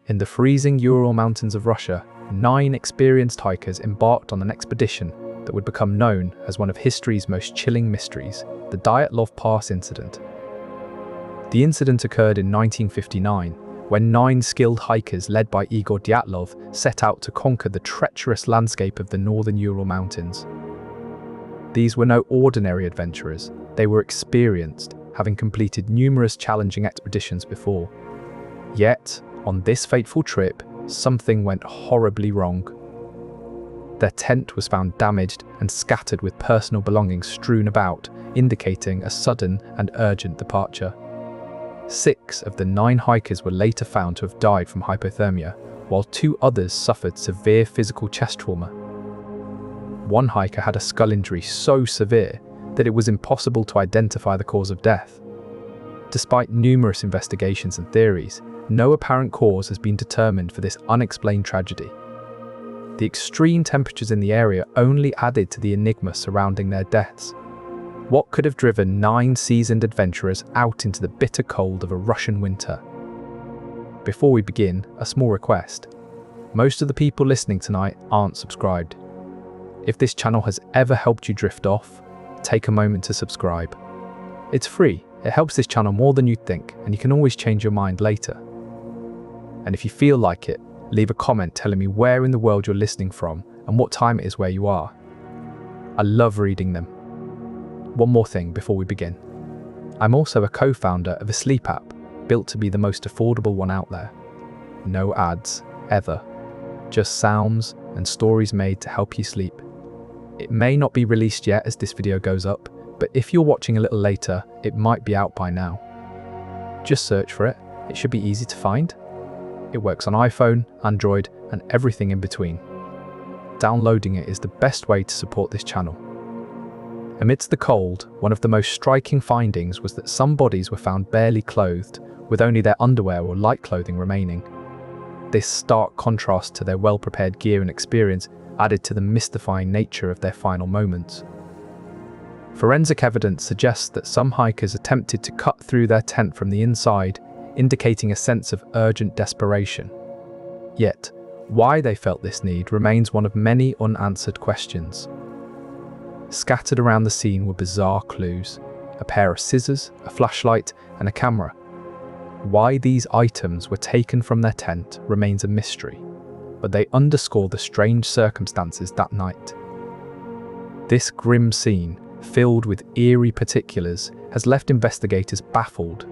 In the freezing Ural mountains of Russia, 9 experienced hikers embarked on an expedition that would become known as one of history's most chilling mysteries, the Dyatlov Pass Incident. The incident occurred in 1959, when 9 skilled hikers led by Igor Dyatlov set out to conquer the treacherous landscape of the northern Ural Mountains. These were no ordinary adventurers, they were experienced, having completed numerous challenging expeditions before. Yet, on this fateful trip, something went horribly wrong. Their tent was found damaged and scattered with personal belongings strewn about, indicating a sudden and urgent departure. 6 of the 9 hikers were later found to have died from hypothermia, while 2 others suffered severe physical chest trauma. One hiker had a skull injury so severe that it was impossible to identify the cause of death. Despite numerous investigations and theories, no apparent cause has been determined for this unexplained tragedy. The extreme temperatures in the area only added to the enigma surrounding their deaths. What could have driven 9 seasoned adventurers out into the bitter cold of a Russian winter? Before we begin, a small request. Most of the people listening tonight aren't subscribed. If this channel has ever helped you drift off, take a moment to subscribe. It's free, it helps this channel more than you'd think, and you can always change your mind later. And if you feel like it, leave a comment telling me where in the world you're listening from and what time it is where you are. I love reading them. One more thing before we begin. I'm also a co-founder of a sleep app built to be the most affordable one out there. No ads, ever. Just sounds and stories made to help you sleep. It may not be released yet as this video goes up, but if you're watching a little later, it might be out by now. Just search for it, it should be easy to find. It works on iPhone, Android, and everything in between. Downloading it is the best way to support this channel. Amidst the cold, one of the most striking findings was that some bodies were found barely clothed, with only their underwear or light clothing remaining. This stark contrast to their well-prepared gear and experience added to the mystifying nature of their final moments. Forensic evidence suggests that some hikers attempted to cut through their tent from the inside, indicating a sense of urgent desperation. Yet, why they felt this need remains one of many unanswered questions. Scattered around the scene were bizarre clues: a pair of scissors, a flashlight, and a camera. Why these items were taken from their tent remains a mystery, but they underscore the strange circumstances that night. This grim scene, filled with eerie particulars, has left investigators baffled.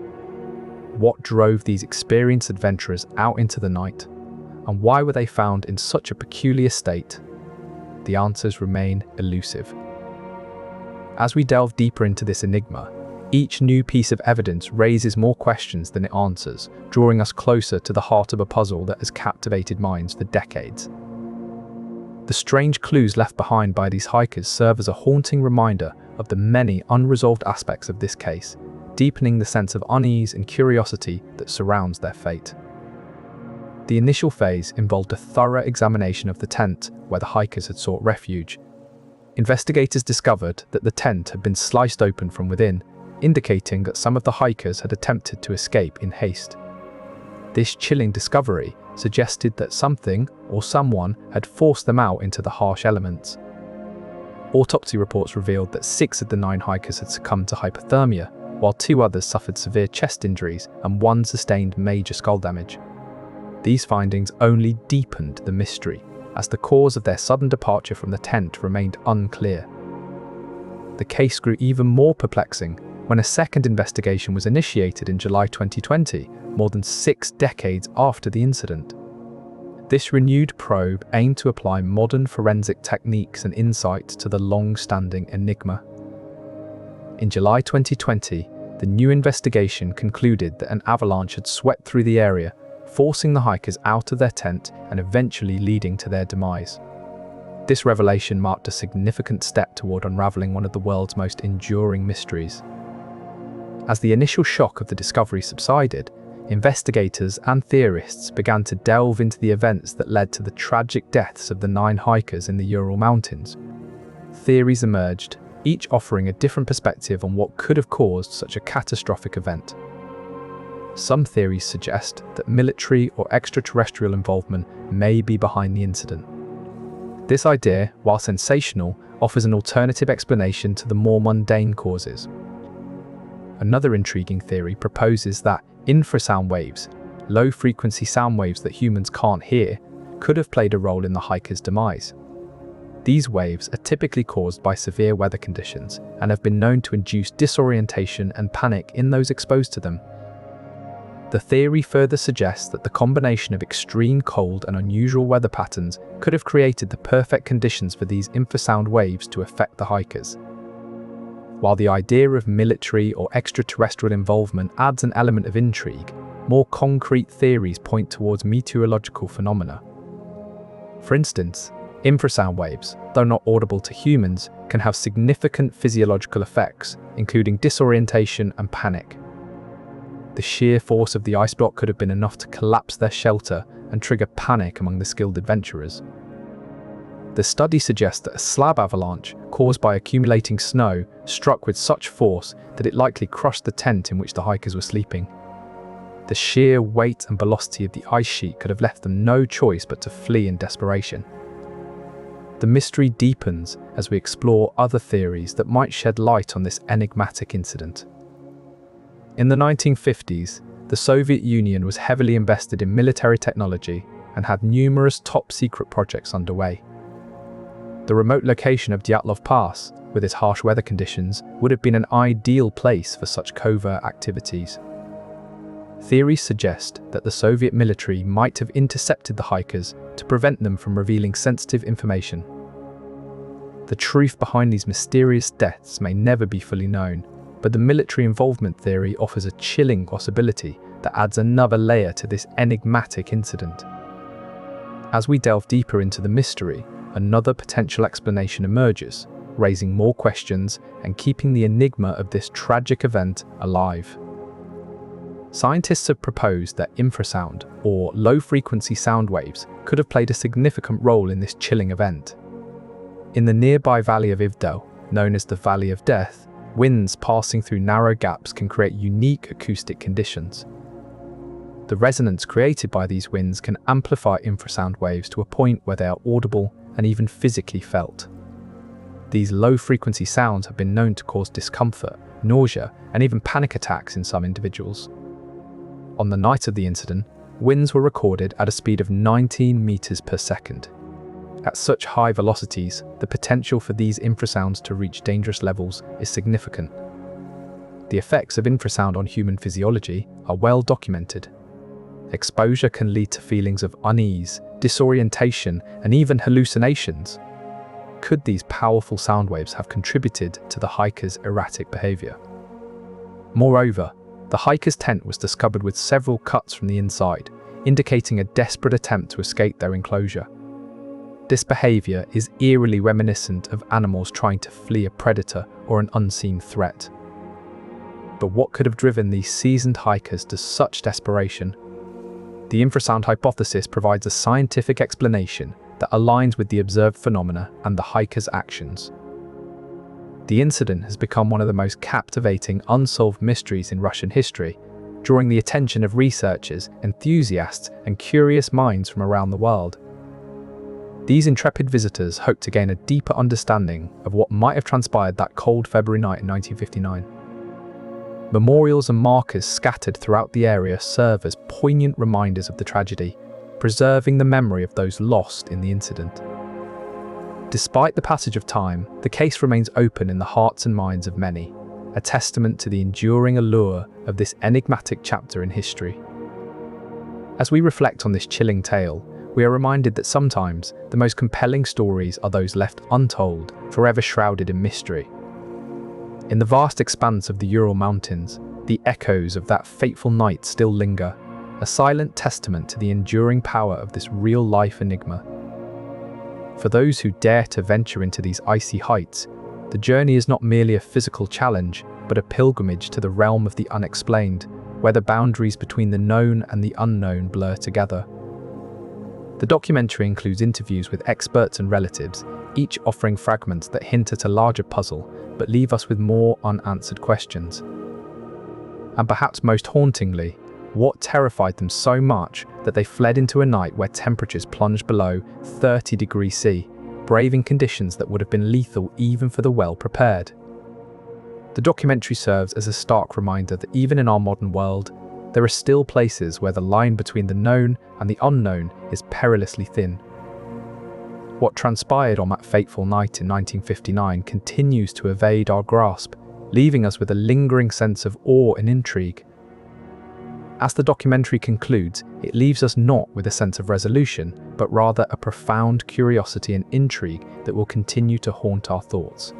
What drove these experienced adventurers out into the night, and why were they found in such a peculiar state? The answers remain elusive. As we delve deeper into this enigma, each new piece of evidence raises more questions than it answers, drawing us closer to the heart of a puzzle that has captivated minds for decades. The strange clues left behind by these hikers serve as a haunting reminder of the many unresolved aspects of this case, deepening the sense of unease and curiosity that surrounds their fate. The initial phase involved a thorough examination of the tent where the hikers had sought refuge. Investigators discovered that the tent had been sliced open from within, indicating that some of the hikers had attempted to escape in haste. This chilling discovery suggested that something or someone had forced them out into the harsh elements. Autopsy reports revealed that 6 of the 9 hikers had succumbed to hypothermia, while 2 others suffered severe chest injuries and 1 sustained major skull damage. These findings only deepened the mystery, as the cause of their sudden departure from the tent remained unclear. The case grew even more perplexing when a second investigation was initiated in July 2020, more than 6 decades after the incident. This renewed probe aimed to apply modern forensic techniques and insights to the long-standing enigma. In July 2020, the new investigation concluded that an avalanche had swept through the area, forcing the hikers out of their tent and eventually leading to their demise. This revelation marked a significant step toward unraveling one of the world's most enduring mysteries. As the initial shock of the discovery subsided, investigators and theorists began to delve into the events that led to the tragic deaths of the 9 hikers in the Ural Mountains. Theories emerged, each offering a different perspective on what could have caused such a catastrophic event. some theories suggest that military or extraterrestrial involvement may be behind the incident. This idea, while sensational, offers an alternative explanation to the more mundane causes. Another intriguing theory proposes that infrasound waves, low-frequency sound waves that humans can't hear, could have played a role in the hiker's demise. These waves are typically caused by severe weather conditions and have been known to induce disorientation and panic in those exposed to them. The theory further suggests that the combination of extreme cold and unusual weather patterns could have created the perfect conditions for these infrasound waves to affect the hikers. While the idea of military or extraterrestrial involvement adds an element of intrigue, more concrete theories point towards meteorological phenomena. For instance, infrasound waves, though not audible to humans, can have significant physiological effects, including disorientation and panic. The sheer force of the ice block could have been enough to collapse their shelter and trigger panic among the skilled adventurers. The study suggests that a slab avalanche, caused by accumulating snow, struck with such force that it likely crushed the tent in which the hikers were sleeping. The sheer weight and velocity of the ice sheet could have left them no choice but to flee in desperation. The mystery deepens as we explore other theories that might shed light on this enigmatic incident. In the 1950s, the Soviet Union was heavily invested in military technology and had numerous top-secret projects underway. The remote location of Dyatlov Pass, with its harsh weather conditions, would have been an ideal place for such covert activities. Theories suggest that the Soviet military might have intercepted the hikers to prevent them from revealing sensitive information. The truth behind these mysterious deaths may never be fully known, but the military involvement theory offers a chilling possibility that adds another layer to this enigmatic incident. As we delve deeper into the mystery, another potential explanation emerges, raising more questions and keeping the enigma of this tragic event alive. Scientists have proposed that infrasound, or low-frequency sound waves, could have played a significant role in this chilling event. In the nearby valley of Ivdel, known as the Valley of Death, winds passing through narrow gaps can create unique acoustic conditions. The resonance created by these winds can amplify infrasound waves to a point where they are audible and even physically felt. These low-frequency sounds have been known to cause discomfort, nausea, and even panic attacks in some individuals. On the night of the incident, winds were recorded at a speed of 19 meters per second. At such high velocities, the potential for these infrasounds to reach dangerous levels is significant. The effects of infrasound on human physiology are well documented. Exposure can lead to feelings of unease, disorientation, and even hallucinations. Could these powerful sound waves have contributed to the hikers' erratic behavior? Moreover, the hiker's tent was discovered with several cuts from the inside, indicating a desperate attempt to escape their enclosure. This behavior is eerily reminiscent of animals trying to flee a predator or an unseen threat. But what could have driven these seasoned hikers to such desperation? The Infrasound Hypothesis provides a scientific explanation that aligns with the observed phenomena and the hikers' actions. The incident has become one of the most captivating unsolved mysteries in Russian history, drawing the attention of researchers, enthusiasts, and curious minds from around the world. These intrepid visitors hope to gain a deeper understanding of what might have transpired that cold February night in 1959. Memorials and markers scattered throughout the area serve as poignant reminders of the tragedy, preserving the memory of those lost in the incident. Despite the passage of time, the case remains open in the hearts and minds of many, a testament to the enduring allure of this enigmatic chapter in history. As we reflect on this chilling tale, we are reminded that sometimes the most compelling stories are those left untold, forever shrouded in mystery. In the vast expanse of the Ural Mountains, the echoes of that fateful night still linger, a silent testament to the enduring power of this real-life enigma. For those who dare to venture into these icy heights, the journey is not merely a physical challenge, but a pilgrimage to the realm of the unexplained, where the boundaries between the known and the unknown blur together. The documentary includes interviews with experts and relatives, each offering fragments that hint at a larger puzzle, but leave us with more unanswered questions. And perhaps most hauntingly, What terrified them so much that they fled into a night where temperatures plunged below 30 degrees C, braving conditions that would have been lethal even for the well-prepared? The documentary serves as a stark reminder that even in our modern world, there are still places where the line between the known and the unknown is perilously thin. What transpired on that fateful night in 1959 continues to evade our grasp, leaving us with a lingering sense of awe and intrigue. As the documentary concludes, it leaves us not with a sense of resolution, but rather a profound curiosity and intrigue that will continue to haunt our thoughts.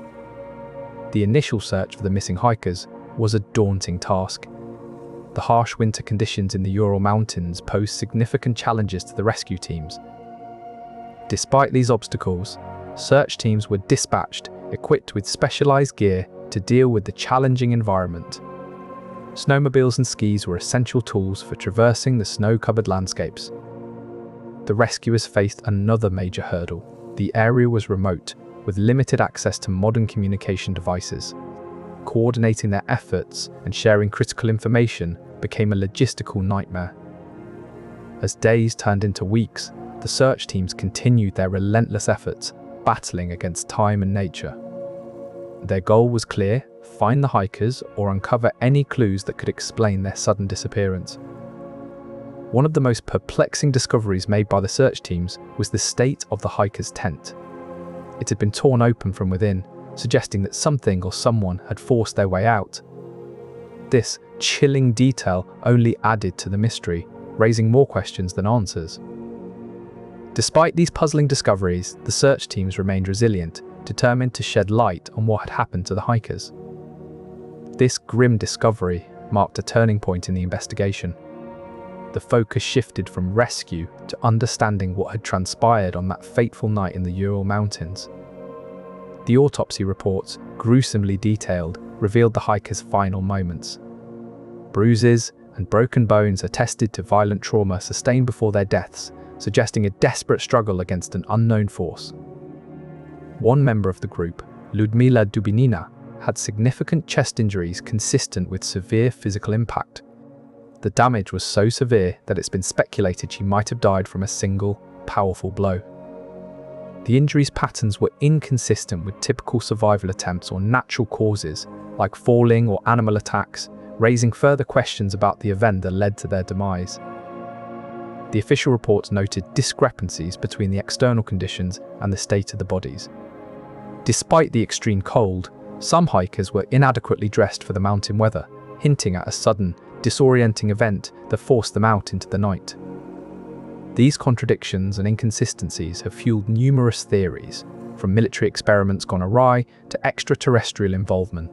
The initial search for the missing hikers was a daunting task. The harsh winter conditions in the Ural Mountains posed significant challenges to the rescue teams. Despite these obstacles, search teams were dispatched, equipped with specialized gear to deal with the challenging environment. Snowmobiles and skis were essential tools for traversing the snow-covered landscapes. The rescuers faced another major hurdle. The area was remote, with limited access to modern communication devices. Coordinating their efforts and sharing critical information became a logistical nightmare. As days turned into weeks, the search teams continued their relentless efforts, battling against time and nature. Their goal was clear: find the hikers or uncover any clues that could explain their sudden disappearance. One of the most perplexing discoveries made by the search teams was the state of the hikers' tent. It had been torn open from within, suggesting that something or someone had forced their way out. This chilling detail only added to the mystery, raising more questions than answers. Despite these puzzling discoveries, the search teams remained resilient, determined to shed light on what had happened to the hikers. This grim discovery marked a turning point in the investigation. The focus shifted from rescue to understanding what had transpired on that fateful night in the Ural Mountains. The autopsy reports, gruesomely detailed, revealed the hikers' final moments. Bruises and broken bones attested to violent trauma sustained before their deaths, suggesting a desperate struggle against an unknown force. One member of the group, Lyudmila Dubinina, had significant chest injuries consistent with severe physical impact. The damage was so severe that it's been speculated she might have died from a single, powerful blow. The injuries' patterns were inconsistent with typical survival attempts or natural causes, like falling or animal attacks, raising further questions about the event that led to their demise. The official reports noted discrepancies between the external conditions and the state of the bodies. Despite the extreme cold, some hikers were inadequately dressed for the mountain weather, hinting at a sudden, disorienting event that forced them out into the night. These contradictions and inconsistencies have fueled numerous theories, from military experiments gone awry to extraterrestrial involvement.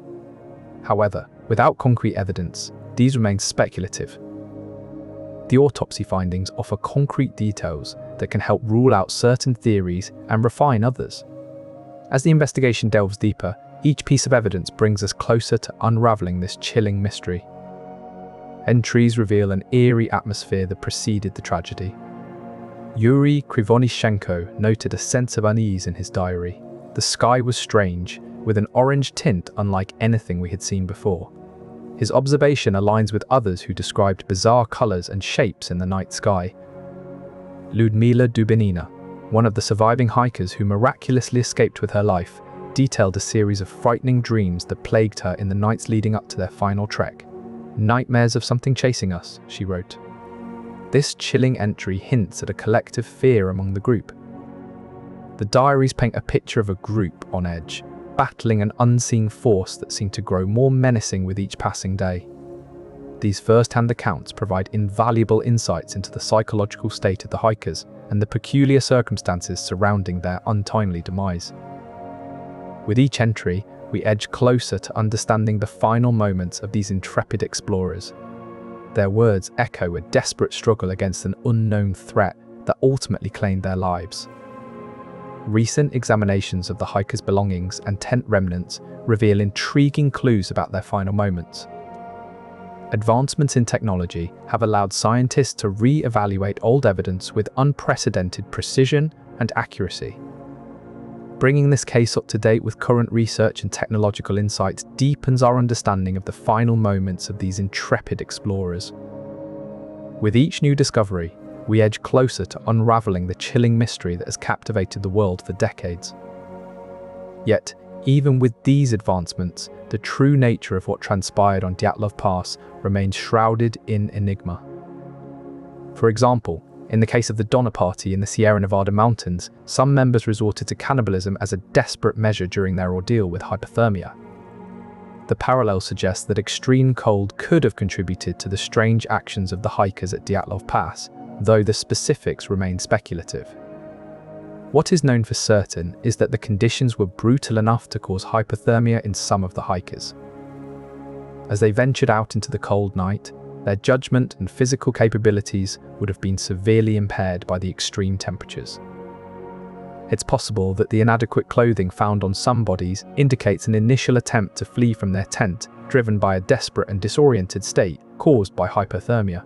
However, without concrete evidence, these remain speculative. The autopsy findings offer concrete details that can help rule out certain theories and refine others. As the investigation delves deeper, each piece of evidence brings us closer to unraveling this chilling mystery. Entries reveal an eerie atmosphere that preceded the tragedy. Yuri Krivonishenko noted a sense of unease in his diary. The sky was strange, with an orange tint unlike anything we had seen before. His observation aligns with others who described bizarre colors and shapes in the night sky. Lyudmila Dubinina, one of the surviving hikers who miraculously escaped with her life, detailed a series of frightening dreams that plagued her in the nights leading up to their final trek. "Nightmares of something chasing us," she wrote. This chilling entry hints at a collective fear among the group. The diaries paint a picture of a group on edge, battling an unseen force that seemed to grow more menacing with each passing day. These first-hand accounts provide invaluable insights into the psychological state of the hikers and the peculiar circumstances surrounding their untimely demise. With each entry, we edge closer to understanding the final moments of these intrepid explorers. Their words echo a desperate struggle against an unknown threat that ultimately claimed their lives. Recent examinations of the hikers' belongings and tent remnants reveal intriguing clues about their final moments. Advancements in technology have allowed scientists to re-evaluate old evidence with unprecedented precision and accuracy. Bringing this case up to date with current research and technological insights deepens our understanding of the final moments of these intrepid explorers. With each new discovery, we edge closer to unraveling the chilling mystery that has captivated the world for decades. Yet, even with these advancements, the true nature of what transpired on Dyatlov Pass remains shrouded in enigma. For example, in the case of the Donner Party in the Sierra Nevada mountains, some members resorted to cannibalism as a desperate measure during their ordeal with hypothermia. The parallel suggests that extreme cold could have contributed to the strange actions of the hikers at Dyatlov Pass, though the specifics remain speculative. What is known for certain is that the conditions were brutal enough to cause hypothermia in some of the hikers. As they ventured out into the cold night, their judgment and physical capabilities would have been severely impaired by the extreme temperatures. It's possible that the inadequate clothing found on some bodies indicates an initial attempt to flee from their tent, driven by a desperate and disoriented state caused by hypothermia.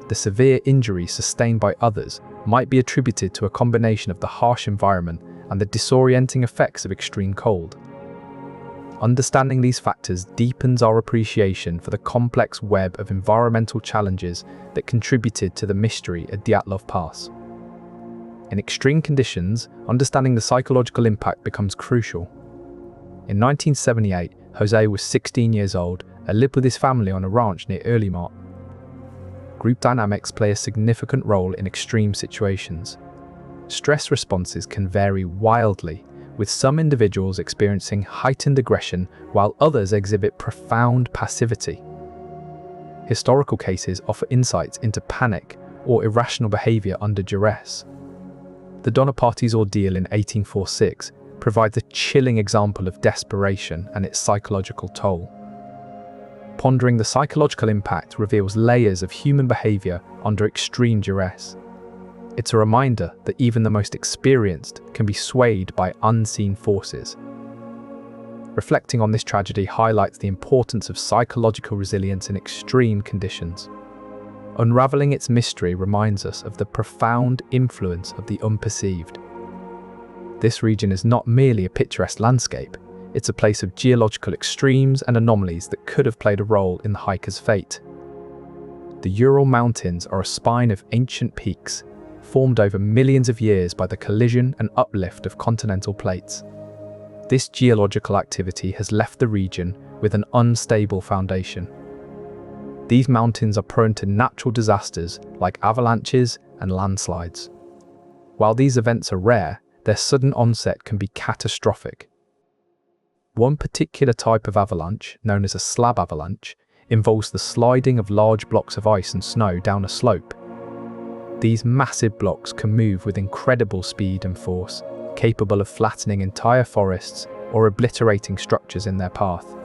The severe injuries sustained by others might be attributed to a combination of the harsh environment and the disorienting effects of extreme cold. Understanding these factors deepens our appreciation for the complex web of environmental challenges that contributed to the mystery at Dyatlov Pass. In extreme conditions, understanding the psychological impact becomes crucial. In 1978, Jose was 16 years old and lived with his family on a ranch near Ural. Group dynamics play a significant role in extreme situations. Stress responses can vary wildly, with some individuals experiencing heightened aggression while others exhibit profound passivity. Historical cases offer insights into panic or irrational behavior under duress. The Donner Party's ordeal in 1846 provides a chilling example of desperation and its psychological toll. Pondering the psychological impact reveals layers of human behavior under extreme duress. It's a reminder that even the most experienced can be swayed by unseen forces. Reflecting on this tragedy highlights the importance of psychological resilience in extreme conditions. Unraveling its mystery reminds us of the profound influence of the unperceived. This region is not merely a picturesque landscape, it's a place of geological extremes and anomalies that could have played a role in the hiker's fate. The Ural Mountains are a spine of ancient peaks, formed over millions of years by the collision and uplift of continental plates. This geological activity has left the region with an unstable foundation. These mountains are prone to natural disasters like avalanches and landslides. While these events are rare, their sudden onset can be catastrophic. One particular type of avalanche, known as a slab avalanche, involves the sliding of large blocks of ice and snow down a slope. These massive blocks can move with incredible speed and force, capable of flattening entire forests or obliterating structures in their path.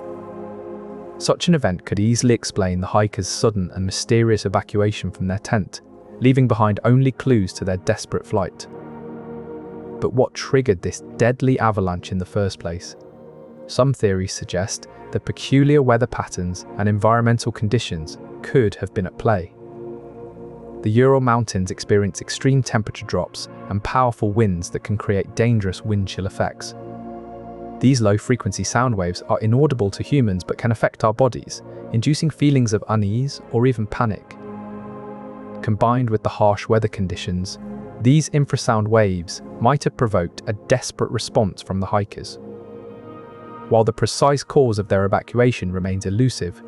Such an event could easily explain the hikers' sudden and mysterious evacuation from their tent, leaving behind only clues to their desperate flight. But what triggered this deadly avalanche in the first place? Some theories suggest that peculiar weather patterns and environmental conditions could have been at play. The Ural Mountains experience extreme temperature drops and powerful winds that can create dangerous wind chill effects. These low-frequency sound waves are inaudible to humans but can affect our bodies, inducing feelings of unease or even panic. Combined with the harsh weather conditions, these infrasound waves might have provoked a desperate response from the hikers. While the precise cause of their evacuation remains elusive,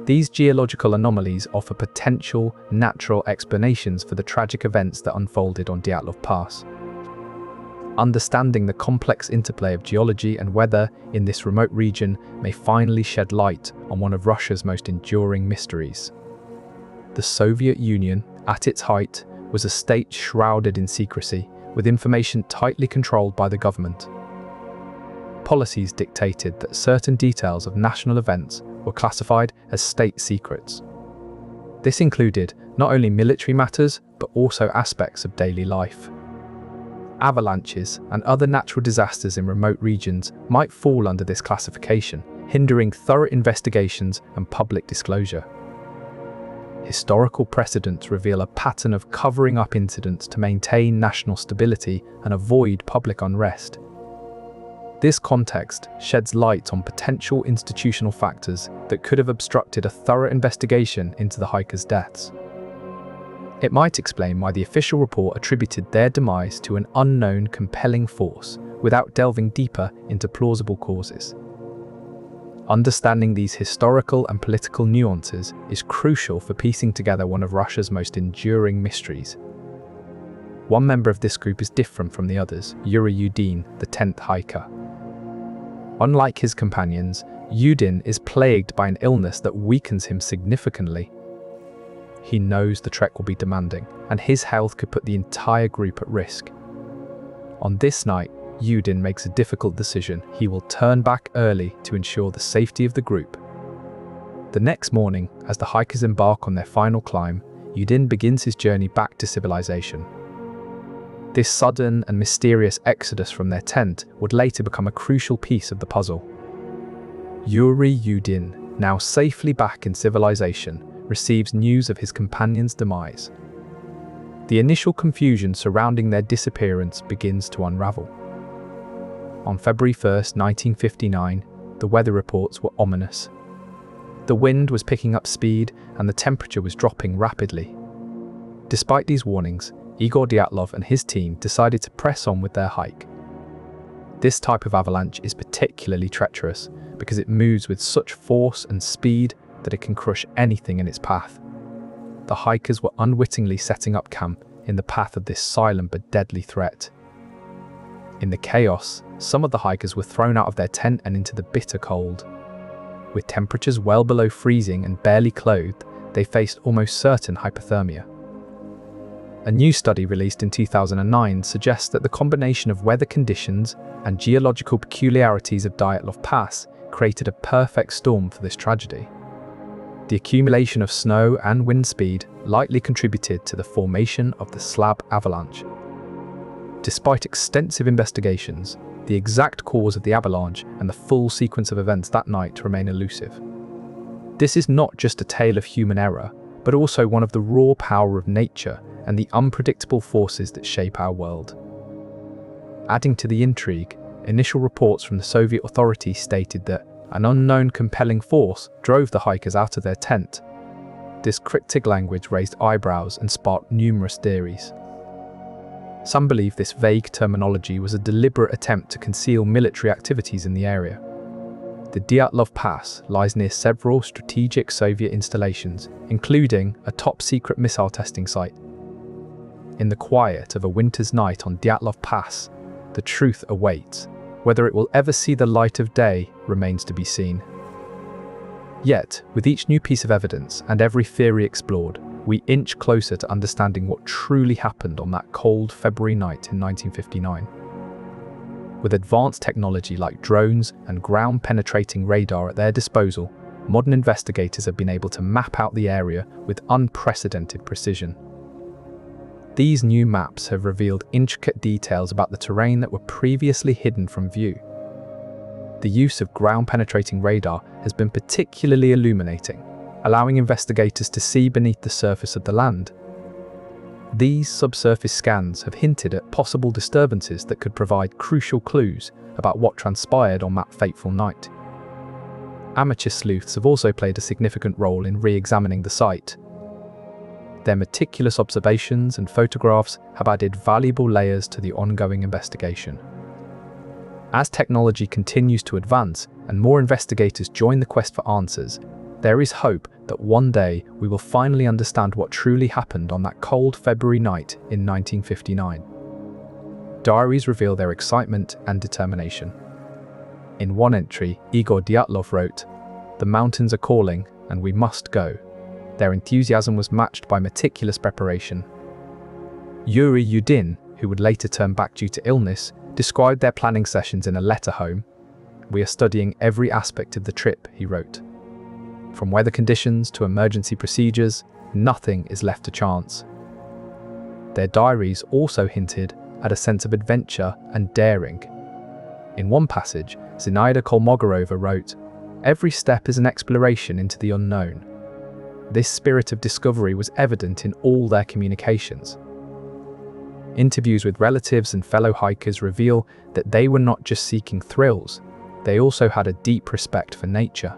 these geological anomalies offer potential natural explanations for the tragic events that unfolded on Dyatlov Pass. Understanding the complex interplay of geology and weather in this remote region may finally shed light on one of Russia's most enduring mysteries. The Soviet Union, at its height, was a state shrouded in secrecy, with information tightly controlled by the government. Policies dictated that certain details of national events were classified as state secrets. This included not only military matters, but also aspects of daily life. Avalanches and other natural disasters in remote regions might fall under this classification, hindering thorough investigations and public disclosure. Historical precedents reveal a pattern of covering up incidents to maintain national stability and avoid public unrest. This context sheds light on potential institutional factors that could have obstructed a thorough investigation into the hikers' deaths. It might explain why the official report attributed their demise to an unknown compelling force without delving deeper into plausible causes. Understanding these historical and political nuances is crucial for piecing together one of Russia's most enduring mysteries. One member of this group is different from the others, Yuri Yudin, the 10th hiker. Unlike his companions, Yudin is plagued by an illness that weakens him significantly. He knows the trek will be demanding, and his health could put the entire group at risk. On this night, Yudin makes a difficult decision. He will turn back early to ensure the safety of the group. The next morning, as the hikers embark on their final climb, Yudin begins his journey back to civilization. This sudden and mysterious exodus from their tent would later become a crucial piece of the puzzle. Yuri Yudin, now safely back in civilization, receives news of his companion's demise. The initial confusion surrounding their disappearance begins to unravel. On February 1st, 1959, the weather reports were ominous. The wind was picking up speed and the temperature was dropping rapidly. Despite these warnings, Igor Dyatlov and his team decided to press on with their hike. This type of avalanche is particularly treacherous because it moves with such force and speed that it can crush anything in its path. The hikers were unwittingly setting up camp in the path of this silent but deadly threat. In the chaos, some of the hikers were thrown out of their tent and into the bitter cold. With temperatures well below freezing and barely clothed, they faced almost certain hypothermia. A new study released in 2009 suggests that the combination of weather conditions and geological peculiarities of Dyatlov Pass created a perfect storm for this tragedy. The accumulation of snow and wind speed likely contributed to the formation of the slab avalanche. Despite extensive investigations, the exact cause of the avalanche and the full sequence of events that night remain elusive. This is not just a tale of human error, but also one of the raw power of nature and the unpredictable forces that shape our world. Adding to the intrigue, initial reports from the Soviet authorities stated that an unknown compelling force drove the hikers out of their tent. This cryptic language raised eyebrows and sparked numerous theories. Some believe this vague terminology was a deliberate attempt to conceal military activities in the area. The Dyatlov Pass lies near several strategic Soviet installations, including a top-secret missile testing site. In the quiet of a winter's night on Dyatlov Pass, the truth awaits. Whether it will ever see the light of day remains to be seen. Yet, with each new piece of evidence and every theory explored, we inch closer to understanding what truly happened on that cold February night in 1959. With advanced technology like drones and ground-penetrating radar at their disposal, modern investigators have been able to map out the area with unprecedented precision. These new maps have revealed intricate details about the terrain that were previously hidden from view. The use of ground-penetrating radar has been particularly illuminating, allowing investigators to see beneath the surface of the land. These subsurface scans have hinted at possible disturbances that could provide crucial clues about what transpired on that fateful night. Amateur sleuths have also played a significant role in re-examining the site. Their meticulous observations and photographs have added valuable layers to the ongoing investigation. As technology continues to advance and more investigators join the quest for answers, there is hope that one day we will finally understand what truly happened on that cold February night in 1959. Diaries reveal their excitement and determination. In one entry, Igor Dyatlov wrote, "The mountains are calling and we must go." Their enthusiasm was matched by meticulous preparation. Yuri Yudin, who would later turn back due to illness, described their planning sessions in a letter home. "We are studying every aspect of the trip," he wrote. "From weather conditions to emergency procedures, nothing is left to chance." Their diaries also hinted at a sense of adventure and daring. In one passage, Zinaida Kolmogorova wrote, "Every step is an exploration into the unknown." This spirit of discovery was evident in all their communications. Interviews with relatives and fellow hikers reveal that they were not just seeking thrills, they also had a deep respect for nature.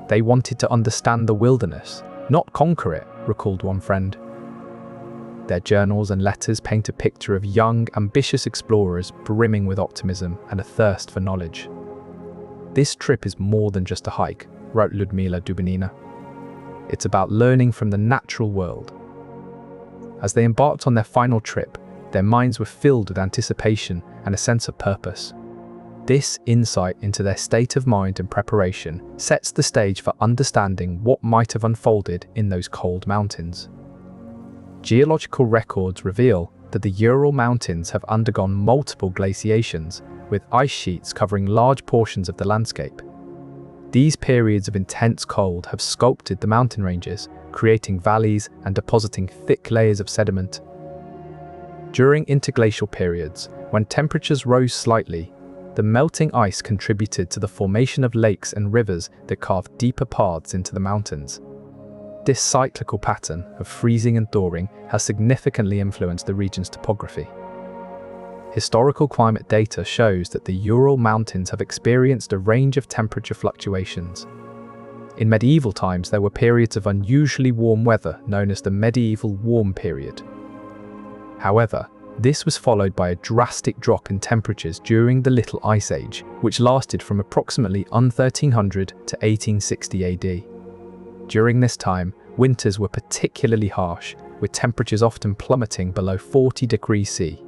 They wanted to understand the wilderness, not conquer it, recalled one friend. Their journals and letters paint a picture of young, ambitious explorers brimming with optimism and a thirst for knowledge. "This trip is more than just a hike," wrote Ludmila Dubinina. "It's about learning from the natural world." As they embarked on their final trip, their minds were filled with anticipation and a sense of purpose. This insight into their state of mind and preparation sets the stage for understanding what might have unfolded in those cold mountains. Geological records reveal that the Ural Mountains have undergone multiple glaciations, with ice sheets covering large portions of the landscape. These periods of intense cold have sculpted the mountain ranges, creating valleys and depositing thick layers of sediment. During interglacial periods, when temperatures rose slightly, the melting ice contributed to the formation of lakes and rivers that carved deeper paths into the mountains. This cyclical pattern of freezing and thawing has significantly influenced the region's topography. Historical climate data shows that the Ural Mountains have experienced a range of temperature fluctuations. In medieval times, there were periods of unusually warm weather known as the medieval warm period. However, this was followed by a drastic drop in temperatures during the Little Ice Age, which lasted from approximately 1300 to 1860 AD. During this time, winters were particularly harsh, with temperatures often plummeting below 40 degrees C.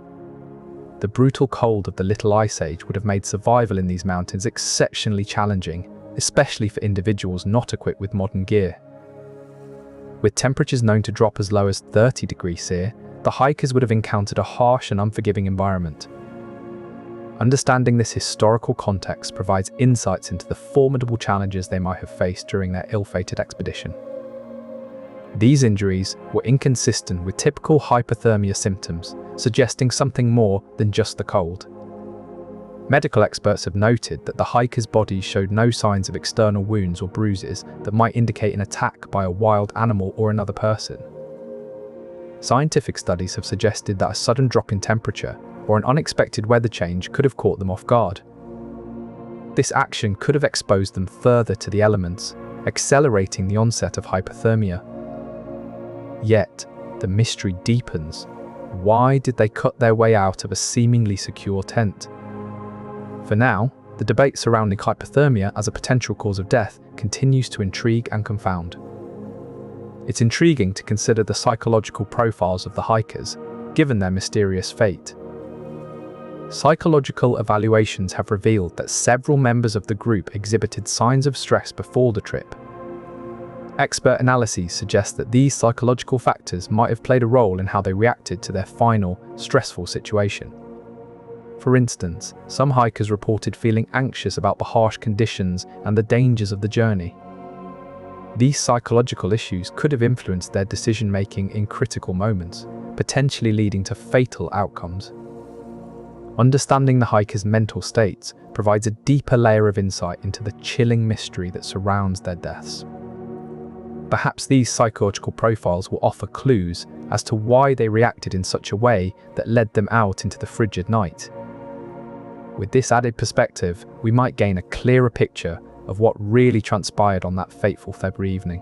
The brutal cold of the Little Ice Age would have made survival in these mountains exceptionally challenging, especially for individuals not equipped with modern gear. With temperatures known to drop as low as 30 degrees C, the hikers would have encountered a harsh and unforgiving environment. Understanding this historical context provides insights into the formidable challenges they might have faced during their ill-fated expedition. These injuries were inconsistent with typical hypothermia symptoms, suggesting something more than just the cold. Medical experts have noted that the hikers' bodies showed no signs of external wounds or bruises that might indicate an attack by a wild animal or another person. Scientific studies have suggested that a sudden drop in temperature or an unexpected weather change could have caught them off guard. This action could have exposed them further to the elements, accelerating the onset of hypothermia. Yet, the mystery deepens. Why did they cut their way out of a seemingly secure tent? For now, the debate surrounding hypothermia as a potential cause of death continues to intrigue and confound. It's intriguing to consider the psychological profiles of the hikers, given their mysterious fate. Psychological evaluations have revealed that several members of the group exhibited signs of stress before the trip. Expert analyses suggest that these psychological factors might have played a role in how they reacted to their final, stressful situation. For instance, some hikers reported feeling anxious about the harsh conditions and the dangers of the journey. These psychological issues could have influenced their decision-making in critical moments, potentially leading to fatal outcomes. Understanding the hikers' mental states provides a deeper layer of insight into the chilling mystery that surrounds their deaths. Perhaps these psychological profiles will offer clues as to why they reacted in such a way that led them out into the frigid night. With this added perspective, we might gain a clearer picture of what really transpired on that fateful February evening.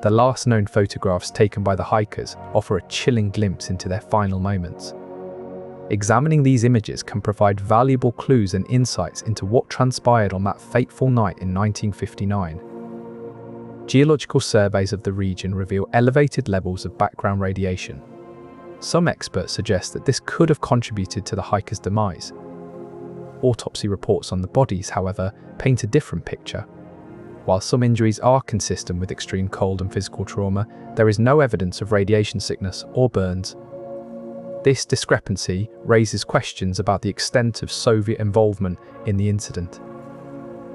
The last known photographs taken by the hikers offer a chilling glimpse into their final moments. Examining these images can provide valuable clues and insights into what transpired on that fateful night in 1959. Geological surveys of the region reveal elevated levels of background radiation. Some experts suggest that this could have contributed to the hikers' demise. Autopsy reports on the bodies, however, paint a different picture. While some injuries are consistent with extreme cold and physical trauma, there is no evidence of radiation sickness or burns. This discrepancy raises questions about the extent of Soviet involvement in the incident.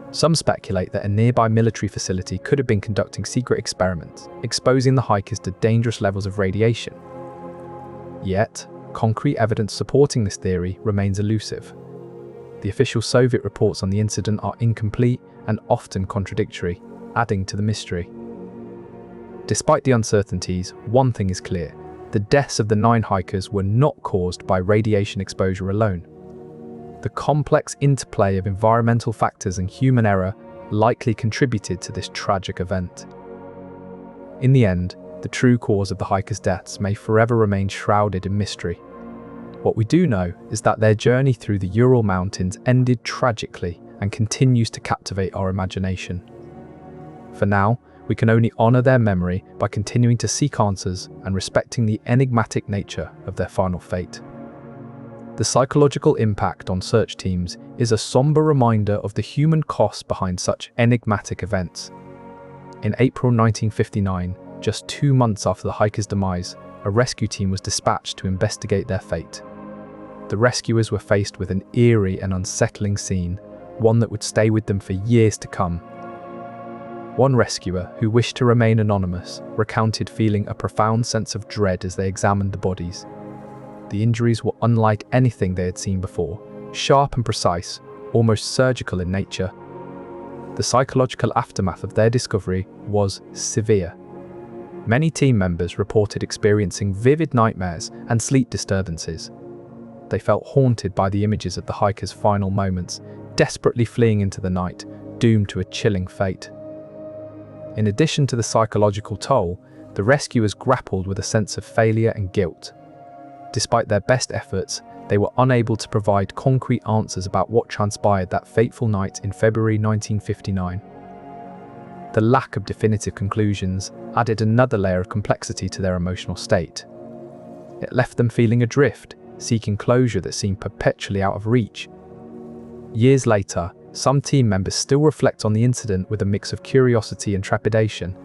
Some speculate that a nearby military facility could have been conducting secret experiments, exposing the hikers to dangerous levels of radiation. Yet, concrete evidence supporting this theory remains elusive. The official Soviet reports on the incident are incomplete and often contradictory, adding to the mystery. Despite the uncertainties, one thing is clear: the deaths of the 9 hikers were not caused by radiation exposure alone. The complex interplay of environmental factors and human error likely contributed to this tragic event. In the end, the true cause of the hikers' deaths may forever remain shrouded in mystery. What we do know is that their journey through the Ural Mountains ended tragically and continues to captivate our imagination. For now, we can only honor their memory by continuing to seek answers and respecting the enigmatic nature of their final fate. The psychological impact on search teams is a somber reminder of the human cost behind such enigmatic events. In April 1959, just 2 months after the hikers' demise, a rescue team was dispatched to investigate their fate. The rescuers were faced with an eerie and unsettling scene, one that would stay with them for years to come. One rescuer, who wished to remain anonymous, recounted feeling a profound sense of dread as they examined the bodies. The injuries were unlike anything they had seen before, sharp and precise, almost surgical in nature. The psychological aftermath of their discovery was severe. Many team members reported experiencing vivid nightmares and sleep disturbances. They felt haunted by the images of the hikers' final moments, desperately fleeing into the night, doomed to a chilling fate. In addition to the psychological toll, the rescuers grappled with a sense of failure and guilt. Despite their best efforts, they were unable to provide concrete answers about what transpired that fateful night in February 1959. The lack of definitive conclusions added another layer of complexity to their emotional state. It left them feeling adrift, seeking closure that seemed perpetually out of reach. Years later, some team members still reflect on the incident with a mix of curiosity and trepidation.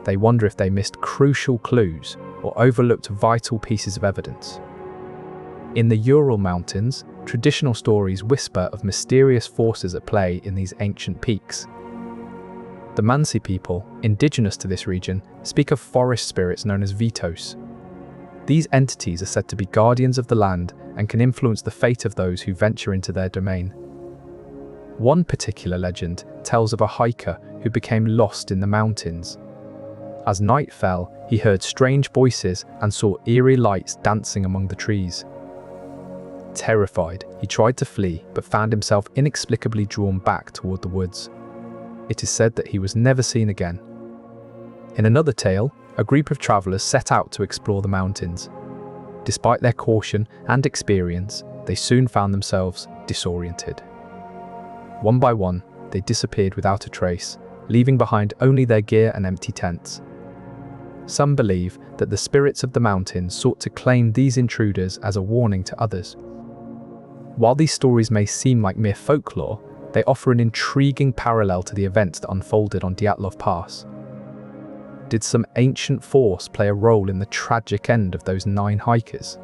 They wonder if they missed crucial clues or overlooked vital pieces of evidence. In the Ural Mountains, traditional stories whisper of mysterious forces at play in these ancient peaks. The Mansi people, indigenous to this region, speak of forest spirits known as Vitos. These entities are said to be guardians of the land and can influence the fate of those who venture into their domain. One particular legend tells of a hiker who became lost in the mountains. As night fell, he heard strange voices and saw eerie lights dancing among the trees. Terrified, he tried to flee but found himself inexplicably drawn back toward the woods. It is said that he was never seen again. In another tale, a group of travelers set out to explore the mountains. Despite their caution and experience, they soon found themselves disoriented. One by one, they disappeared without a trace, leaving behind only their gear and empty tents. Some believe that the spirits of the mountains sought to claim these intruders as a warning to others. While these stories may seem like mere folklore, they offer an intriguing parallel to the events that unfolded on Dyatlov Pass. Did some ancient force play a role in the tragic end of those 9 hikers?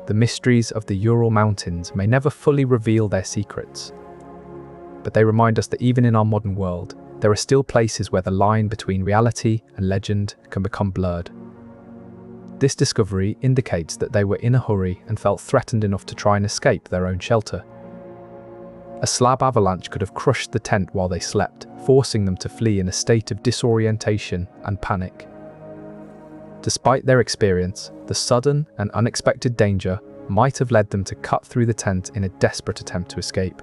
The mysteries of the Ural Mountains may never fully reveal their secrets, but they remind us that even in our modern world, there are still places where the line between reality and legend can become blurred. This discovery indicates that they were in a hurry and felt threatened enough to try and escape their own shelter. A slab avalanche could have crushed the tent while they slept, forcing them to flee in a state of disorientation and panic. Despite their experience, the sudden and unexpected danger might have led them to cut through the tent in a desperate attempt to escape.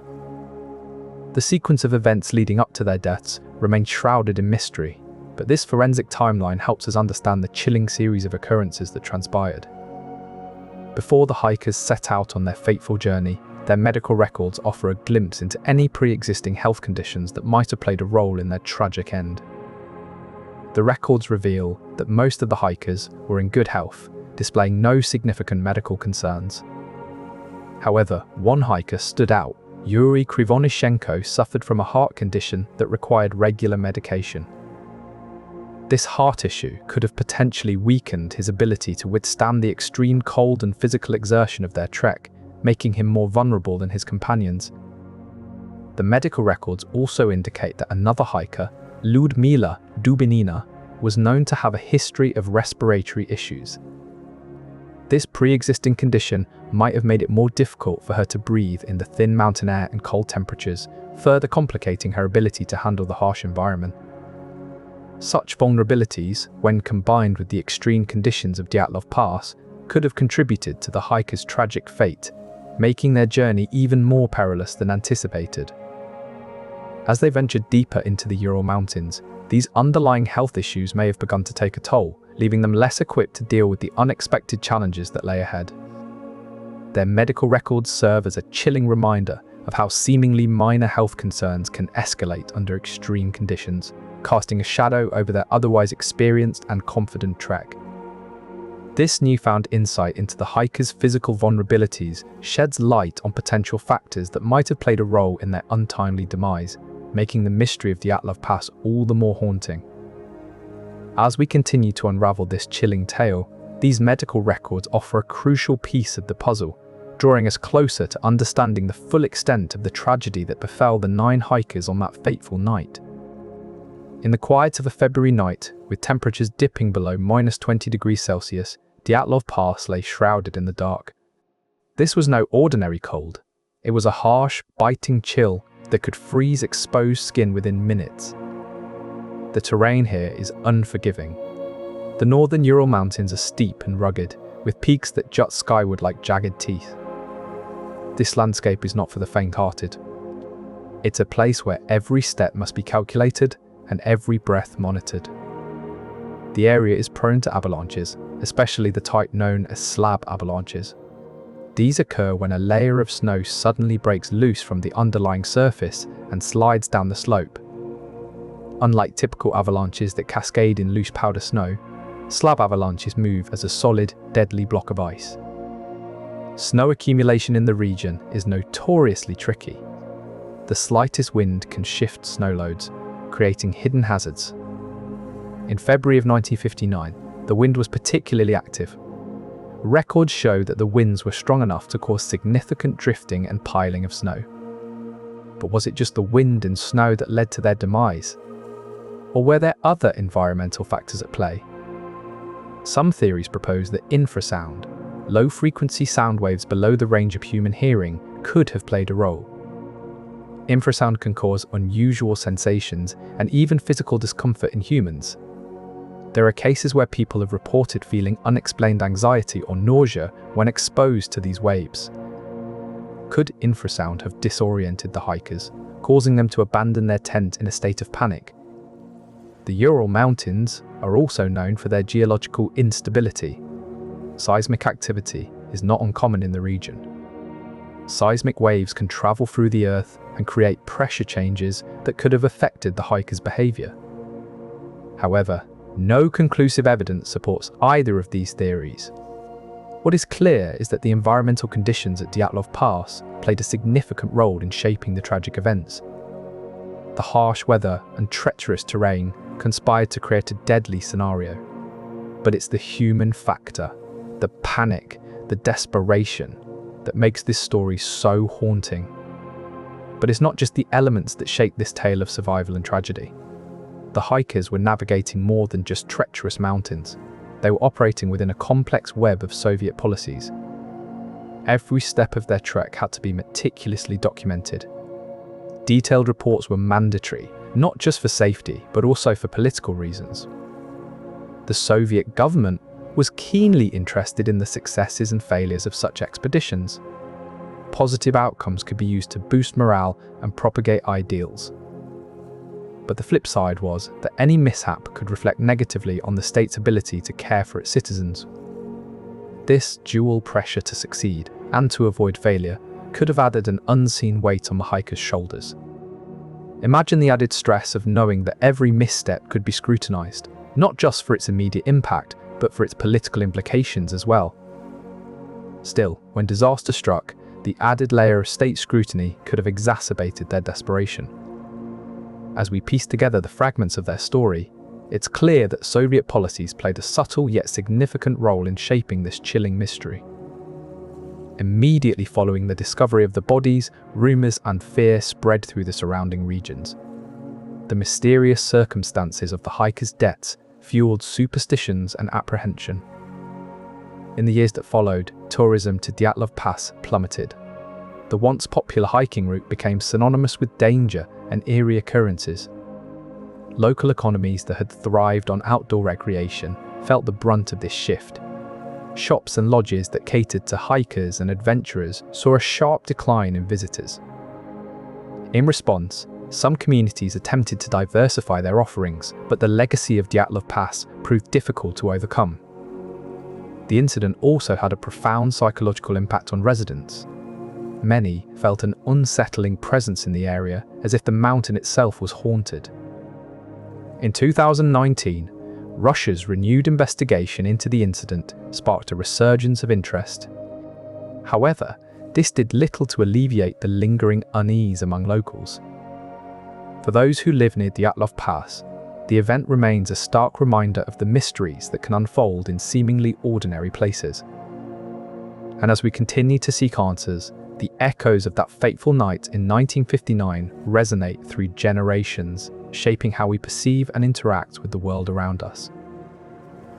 The sequence of events leading up to their deaths remains shrouded in mystery, but this forensic timeline helps us understand the chilling series of occurrences that transpired. Before the hikers set out on their fateful journey, their medical records offer a glimpse into any pre-existing health conditions that might have played a role in their tragic end. The records reveal that most of the hikers were in good health, displaying no significant medical concerns. However, one hiker stood out. Yuri Krivonishenko suffered from a heart condition that required regular medication. This heart issue could have potentially weakened his ability to withstand the extreme cold and physical exertion of their trek, making him more vulnerable than his companions. The medical records also indicate that another hiker, Ludmila Dubinina, was known to have a history of respiratory issues. This pre-existing condition might have made it more difficult for her to breathe in the thin mountain air and cold temperatures, further complicating her ability to handle the harsh environment. Such vulnerabilities, when combined with the extreme conditions of Dyatlov Pass, could have contributed to the hikers' tragic fate, making their journey even more perilous than anticipated. As they ventured deeper into the Ural Mountains, these underlying health issues may have begun to take a toll, leaving them less equipped to deal with the unexpected challenges that lay ahead. Their medical records serve as a chilling reminder of how seemingly minor health concerns can escalate under extreme conditions, casting a shadow over their otherwise experienced and confident trek. This newfound insight into the hikers' physical vulnerabilities sheds light on potential factors that might have played a role in their untimely demise, making the mystery of the Dyatlov Pass all the more haunting. As we continue to unravel this chilling tale, these medical records offer a crucial piece of the puzzle, drawing us closer to understanding the full extent of the tragedy that befell the 9 hikers on that fateful night. In the quiet of a February night, with temperatures dipping below -20°C, Dyatlov Pass lay shrouded in the dark. This was no ordinary cold. It was a harsh, biting chill that could freeze exposed skin within minutes. The terrain here is unforgiving. The northern Ural mountains are steep and rugged, with peaks that jut skyward like jagged teeth. This landscape is not for the faint-hearted. It's a place where every step must be calculated and every breath monitored. The area is prone to avalanches, especially the type known as slab avalanches. These occur when a layer of snow suddenly breaks loose from the underlying surface and slides down the slope. Unlike typical avalanches that cascade in loose powder snow, slab avalanches move as a solid, deadly block of ice. Snow accumulation in the region is notoriously tricky. The slightest wind can shift snow loads, creating hidden hazards. In February of 1959, the wind was particularly active. Records show that the winds were strong enough to cause significant drifting and piling of snow. But was it just the wind and snow that led to their demise? Or were there other environmental factors at play? Some theories propose that infrasound, low-frequency sound waves below the range of human hearing, could have played a role. Infrasound can cause unusual sensations and even physical discomfort in humans. There are cases where people have reported feeling unexplained anxiety or nausea when exposed to these waves. Could infrasound have disoriented the hikers, causing them to abandon their tent in a state of panic? The Ural Mountains are also known for their geological instability. Seismic activity is not uncommon in the region. Seismic waves can travel through the earth and create pressure changes that could have affected the hikers' behavior. However, no conclusive evidence supports either of these theories. What is clear is that the environmental conditions at Dyatlov Pass played a significant role in shaping the tragic events. The harsh weather and treacherous terrain conspired to create a deadly scenario. But it's the human factor, the panic, the desperation, that makes this story so haunting. But it's not just the elements that shape this tale of survival and tragedy. The hikers were navigating more than just treacherous mountains. They were operating within a complex web of Soviet policies. Every step of their trek had to be meticulously documented. Detailed reports were mandatory, not just for safety, but also for political reasons. The Soviet government was keenly interested in the successes and failures of such expeditions. Positive outcomes could be used to boost morale and propagate ideals. But the flip side was that any mishap could reflect negatively on the state's ability to care for its citizens. This dual pressure to succeed and to avoid failure could have added an unseen weight on the hikers' shoulders. Imagine the added stress of knowing that every misstep could be scrutinized, not just for its immediate impact, but for its political implications as well. Still, when disaster struck, the added layer of state scrutiny could have exacerbated their desperation. As we piece together the fragments of their story, it's clear that Soviet policies played a subtle yet significant role in shaping this chilling mystery. Immediately following the discovery of the bodies, rumors and fear spread through the surrounding regions. The mysterious circumstances of the hikers' deaths fueled superstitions and apprehension. In the years that followed, tourism to Dyatlov Pass plummeted. The once popular hiking route became synonymous with danger and eerie occurrences. Local economies that had thrived on outdoor recreation felt the brunt of this shift. Shops and lodges that catered to hikers and adventurers saw a sharp decline in visitors. In response, Some communities attempted to diversify their offerings, but the legacy of Dyatlov Pass proved difficult to overcome. The incident also had a profound psychological impact on residents. Many felt an unsettling presence in the area, as if the mountain itself was haunted. In 2019, Russia's renewed investigation into the incident sparked a resurgence of interest. However, this did little to alleviate the lingering unease among locals. For those who live near Dyatlov Pass, the event remains a stark reminder of the mysteries that can unfold in seemingly ordinary places. And as we continue to seek answers, the echoes of that fateful night in 1959 resonate through generations, shaping how we perceive and interact with the world around us.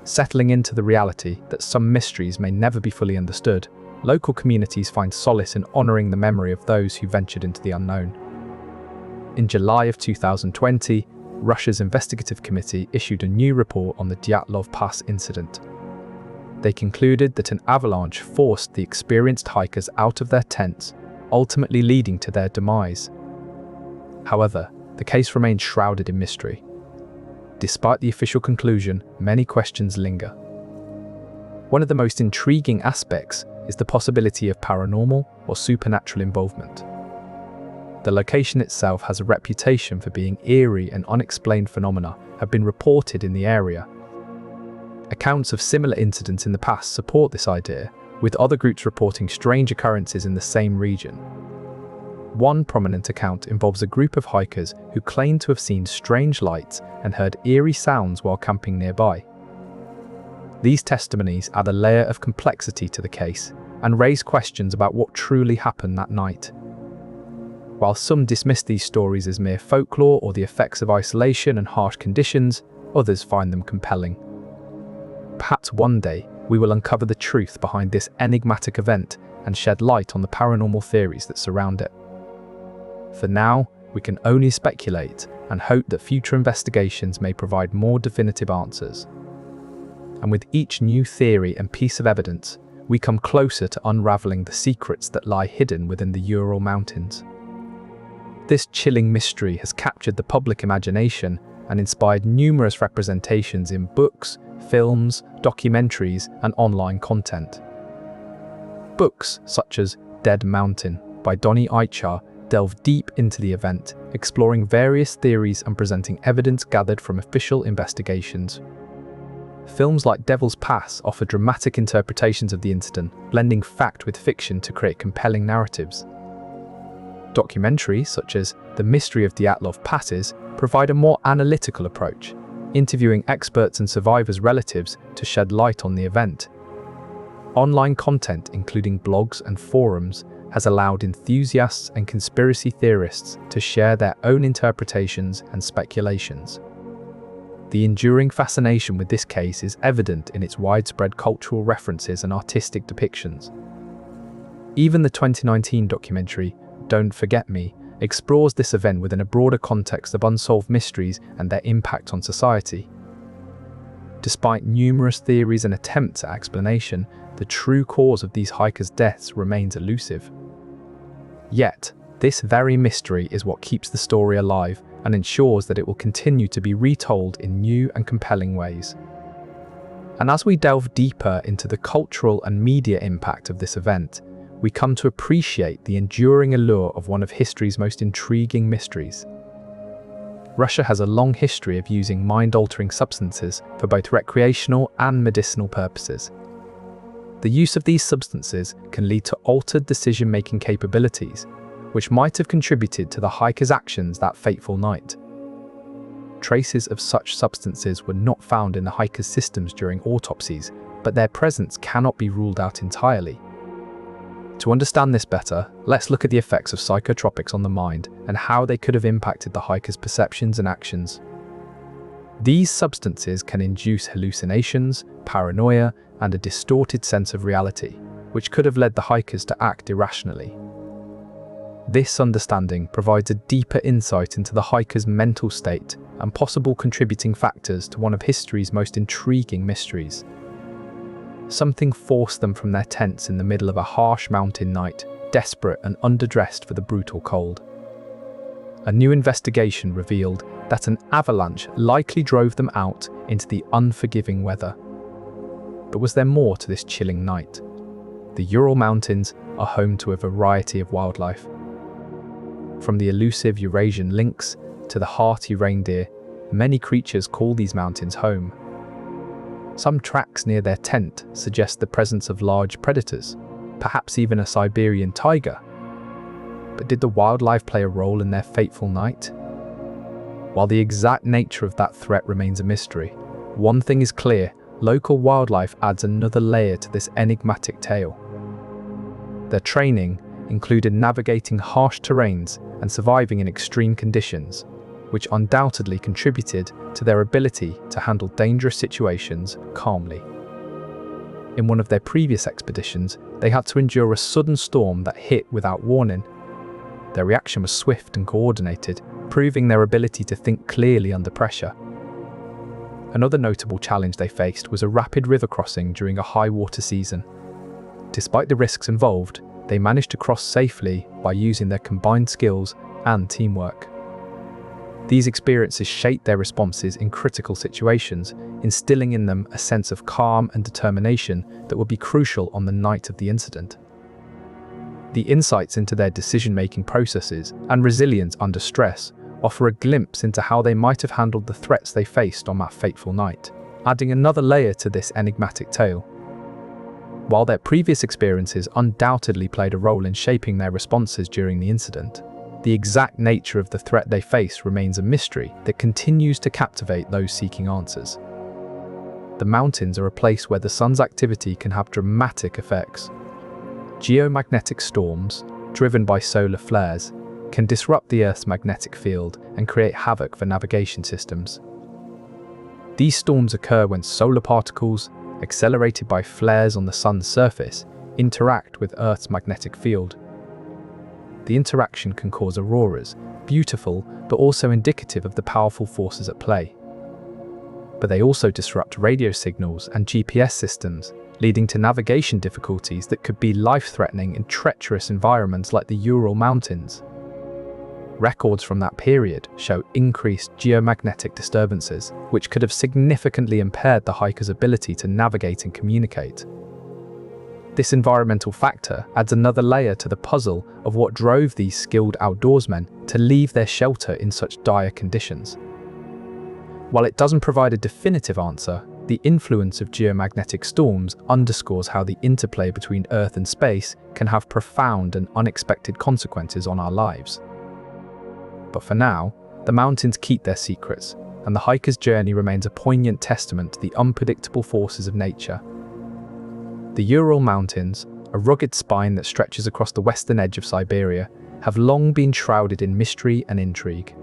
Settling into the reality that some mysteries may never be fully understood, local communities find solace in honoring the memory of those who ventured into the unknown. In July of 2020, Russia's investigative committee issued a new report on the Dyatlov Pass incident. They concluded that an avalanche forced the experienced hikers out of their tents, ultimately leading to their demise. However, the case remains shrouded in mystery. Despite the official conclusion, many questions linger. One of the most intriguing aspects is the possibility of paranormal or supernatural involvement. The location itself has a reputation for being eerie, and unexplained phenomena have been reported in the area. Accounts of similar incidents in the past support this idea, with other groups reporting strange occurrences in the same region. One prominent account involves a group of hikers who claim to have seen strange lights and heard eerie sounds while camping nearby. These testimonies add a layer of complexity to the case and raise questions about what truly happened that night. While some dismiss these stories as mere folklore or the effects of isolation and harsh conditions, others find them compelling. Perhaps one day we will uncover the truth behind this enigmatic event and shed light on the paranormal theories that surround it. For now, we can only speculate and hope that future investigations may provide more definitive answers. And with each new theory and piece of evidence, we come closer to unraveling the secrets that lie hidden within the Ural Mountains. This chilling mystery has captured the public imagination and inspired numerous representations in books, films, documentaries, and online content. Books such as Dead Mountain by Donny Eichar delve deep into the event, exploring various theories and presenting evidence gathered from official investigations. Films like Devil's Pass offer dramatic interpretations of the incident, blending fact with fiction to create compelling narratives. Documentaries such as The Mystery of Dyatlov Passes provide a more analytical approach, interviewing experts and survivors' relatives to shed light on the event. Online content, including blogs and forums, has allowed enthusiasts and conspiracy theorists to share their own interpretations and speculations. The enduring fascination with this case is evident in its widespread cultural references and artistic depictions. Even the 2019 documentary, Don't Forget Me, explores this event within a broader context of unsolved mysteries and their impact on society. Despite numerous theories and attempts at explanation, the true cause of these hikers' deaths remains elusive. Yet, this very mystery is what keeps the story alive and ensures that it will continue to be retold in new and compelling ways. And as we delve deeper into the cultural and media impact of this event, we come to appreciate the enduring allure of one of history's most intriguing mysteries. Russia has a long history of using mind-altering substances for both recreational and medicinal purposes. The use of these substances can lead to altered decision-making capabilities, which might have contributed to the hikers' actions that fateful night. Traces of such substances were not found in the hikers' systems during autopsies, but their presence cannot be ruled out entirely. To understand this better, let's look at the effects of psychotropics on the mind and how they could have impacted the hikers' perceptions and actions. These substances can induce hallucinations, paranoia, and a distorted sense of reality, which could have led the hikers to act irrationally. This understanding provides a deeper insight into the hikers' mental state and possible contributing factors to one of history's most intriguing mysteries. Something forced them from their tents in the middle of a harsh mountain night, desperate and underdressed for the brutal cold. a new investigation revealed that an avalanche likely drove them out into the unforgiving weather. But was there more to this chilling night? The Ural Mountains are home to a variety of wildlife. From the elusive Eurasian lynx to the hardy reindeer, many creatures call these mountains home. Some tracks near their tent suggest the presence of large predators, perhaps even a Siberian tiger. But did the wildlife play a role in their fateful night? While the exact nature of that threat remains a mystery, one thing is clear: local wildlife adds another layer to this enigmatic tale. Their training included navigating harsh terrains and surviving in extreme conditions, which undoubtedly contributed to their ability to handle dangerous situations calmly. In one of their previous expeditions, they had to endure a sudden storm that hit without warning. Their reaction was swift and coordinated, proving their ability to think clearly under pressure. Another notable challenge they faced was a rapid river crossing during a high water season. Despite the risks involved, they managed to cross safely by using their combined skills and teamwork. These experiences shaped their responses in critical situations, instilling in them a sense of calm and determination that would be crucial on the night of the incident. The insights into their decision-making processes and resilience under stress offer a glimpse into how they might have handled the threats they faced on that fateful night, adding another layer to this enigmatic tale. While their previous experiences undoubtedly played a role in shaping their responses during the incident, the exact nature of the threat they face remains a mystery that continues to captivate those seeking answers. The mountains are a place where the sun's activity can have dramatic effects. Geomagnetic storms, driven by solar flares, can disrupt the Earth's magnetic field and create havoc for navigation systems. These storms occur when solar particles, accelerated by flares on the sun's surface, interact with Earth's magnetic field. The interaction can cause auroras, beautiful but also indicative of the powerful forces at play. But they also disrupt radio signals and GPS systems, leading to navigation difficulties that could be life-threatening in treacherous environments like the Ural Mountains. Records from that period show increased geomagnetic disturbances, which could have significantly impaired the hikers' ability to navigate and communicate. This environmental factor adds another layer to the puzzle of what drove these skilled outdoorsmen to leave their shelter in such dire conditions. While it doesn't provide a definitive answer, the influence of geomagnetic storms underscores how the interplay between Earth and space can have profound and unexpected consequences on our lives. But for now, the mountains keep their secrets, and the hiker's journey remains a poignant testament to the unpredictable forces of nature. The Ural Mountains, a rugged spine that stretches across the western edge of Siberia, have long been shrouded in mystery and intrigue.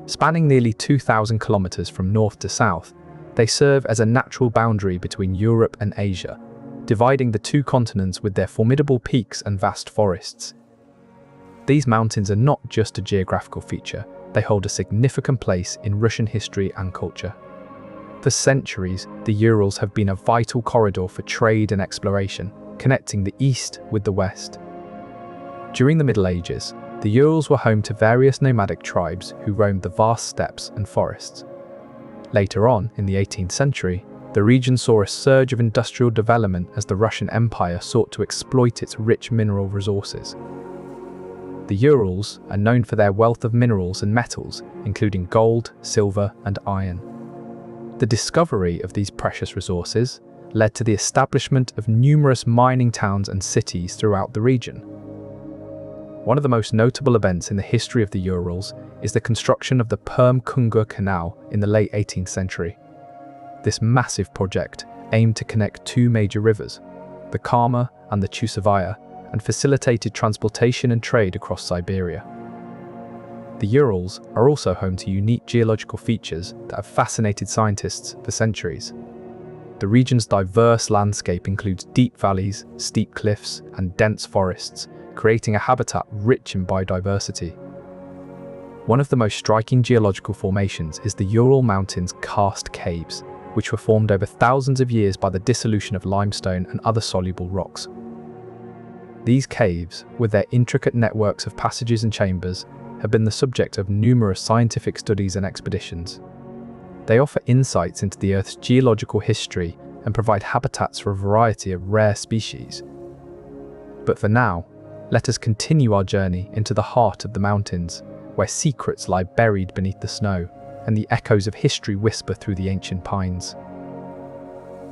Spanning nearly 2,000 kilometers from north to south, they serve as a natural boundary between Europe and Asia, dividing the two continents with their formidable peaks and vast forests. These mountains are not just a geographical feature, they hold a significant place in Russian history and culture. For centuries, the Urals have been a vital corridor for trade and exploration, connecting the east with the west. During the Middle Ages, the Urals were home to various nomadic tribes who roamed the vast steppes and forests. Later on, in the 18th century, the region saw a surge of industrial development as the Russian Empire sought to exploit its rich mineral resources. The Urals are known for their wealth of minerals and metals, including gold, silver, and iron. The discovery of these precious resources led to the establishment of numerous mining towns and cities throughout the region. One of the most notable events in the history of the Urals is the construction of the Perm-Kungur Canal in the late 18th century. This massive project aimed to connect two major rivers, the Kama and the Chusovaya, and facilitated transportation and trade across Siberia. The Urals are also home to unique geological features that have fascinated scientists for centuries. The region's diverse landscape includes deep valleys, steep cliffs, and dense forests, creating a habitat rich in biodiversity. One of the most striking geological formations is the Ural Mountains karst caves, which were formed over thousands of years by the dissolution of limestone and other soluble rocks. These caves, with their intricate networks of passages and chambers, have been the subject of numerous scientific studies and expeditions. They offer insights into the Earth's geological history and provide habitats for a variety of rare species. But for now, let us continue our journey into the heart of the mountains, where secrets lie buried beneath the snow and the echoes of history whisper through the ancient pines.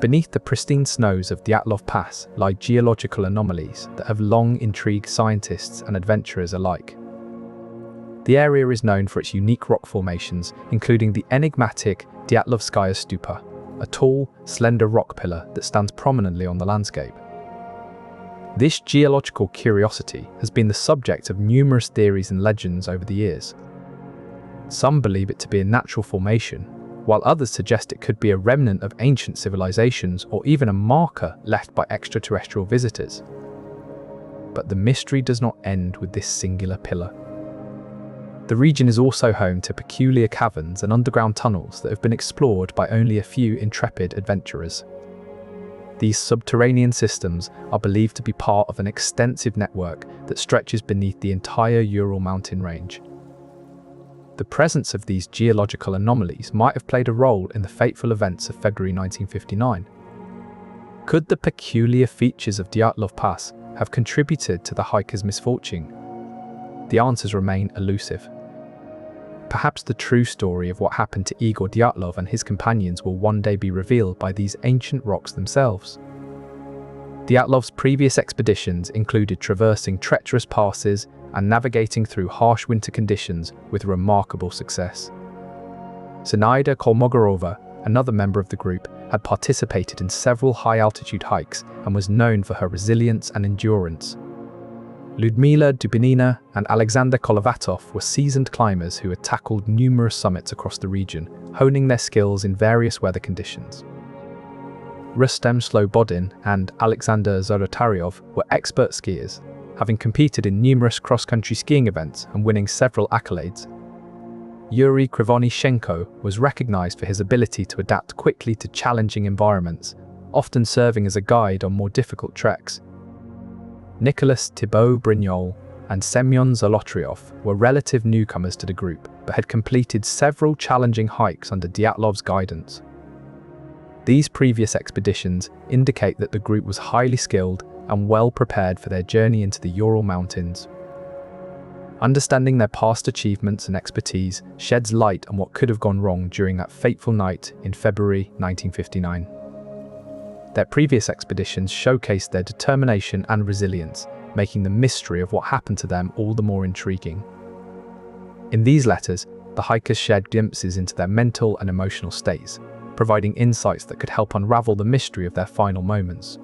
Beneath the pristine snows of Dyatlov Pass lie geological anomalies that have long intrigued scientists and adventurers alike. The area is known for its unique rock formations, including the enigmatic Dyatlovskaya Stupa, a tall, slender rock pillar that stands prominently on the landscape. This geological curiosity has been the subject of numerous theories and legends over the years. Some believe it to be a natural formation, while others suggest it could be a remnant of ancient civilizations or even a marker left by extraterrestrial visitors. But the mystery does not end with this singular pillar. The region is also home to peculiar caverns and underground tunnels that have been explored by only a few intrepid adventurers. These subterranean systems are believed to be part of an extensive network that stretches beneath the entire Ural mountain range. The presence of these geological anomalies might have played a role in the fateful events of February 1959. Could the peculiar features of Dyatlov Pass have contributed to the hiker's misfortune? The answers remain elusive. Perhaps the true story of what happened to Igor Dyatlov and his companions will one day be revealed by these ancient rocks themselves. Dyatlov's previous expeditions included traversing treacherous passes and navigating through harsh winter conditions with remarkable success. Zinaida Kolmogorova, another member of the group, had participated in several high-altitude hikes and was known for her resilience and endurance. Lyudmila Dubinina and Alexander Kolovatov were seasoned climbers who had tackled numerous summits across the region, honing their skills in various weather conditions. Rustem Slobodin and Alexander Zolotaryov were expert skiers, having competed in numerous cross-country skiing events and winning several accolades. Yuri Krivonyshenko was recognized for his ability to adapt quickly to challenging environments, often serving as a guide on more difficult treks. Nicholas Thibault Brignol and Semyon Zolotaryov were relative newcomers to the group, but had completed several challenging hikes under Dyatlov's guidance. These previous expeditions indicate that the group was highly skilled and well prepared for their journey into the Ural Mountains. Understanding their past achievements and expertise sheds light on what could have gone wrong during that fateful night in February 1959. Their previous expeditions showcased their determination and resilience, making the mystery of what happened to them all the more intriguing. In these letters, the hikers shared glimpses into their mental and emotional states, providing insights that could help unravel the mystery of their final moments.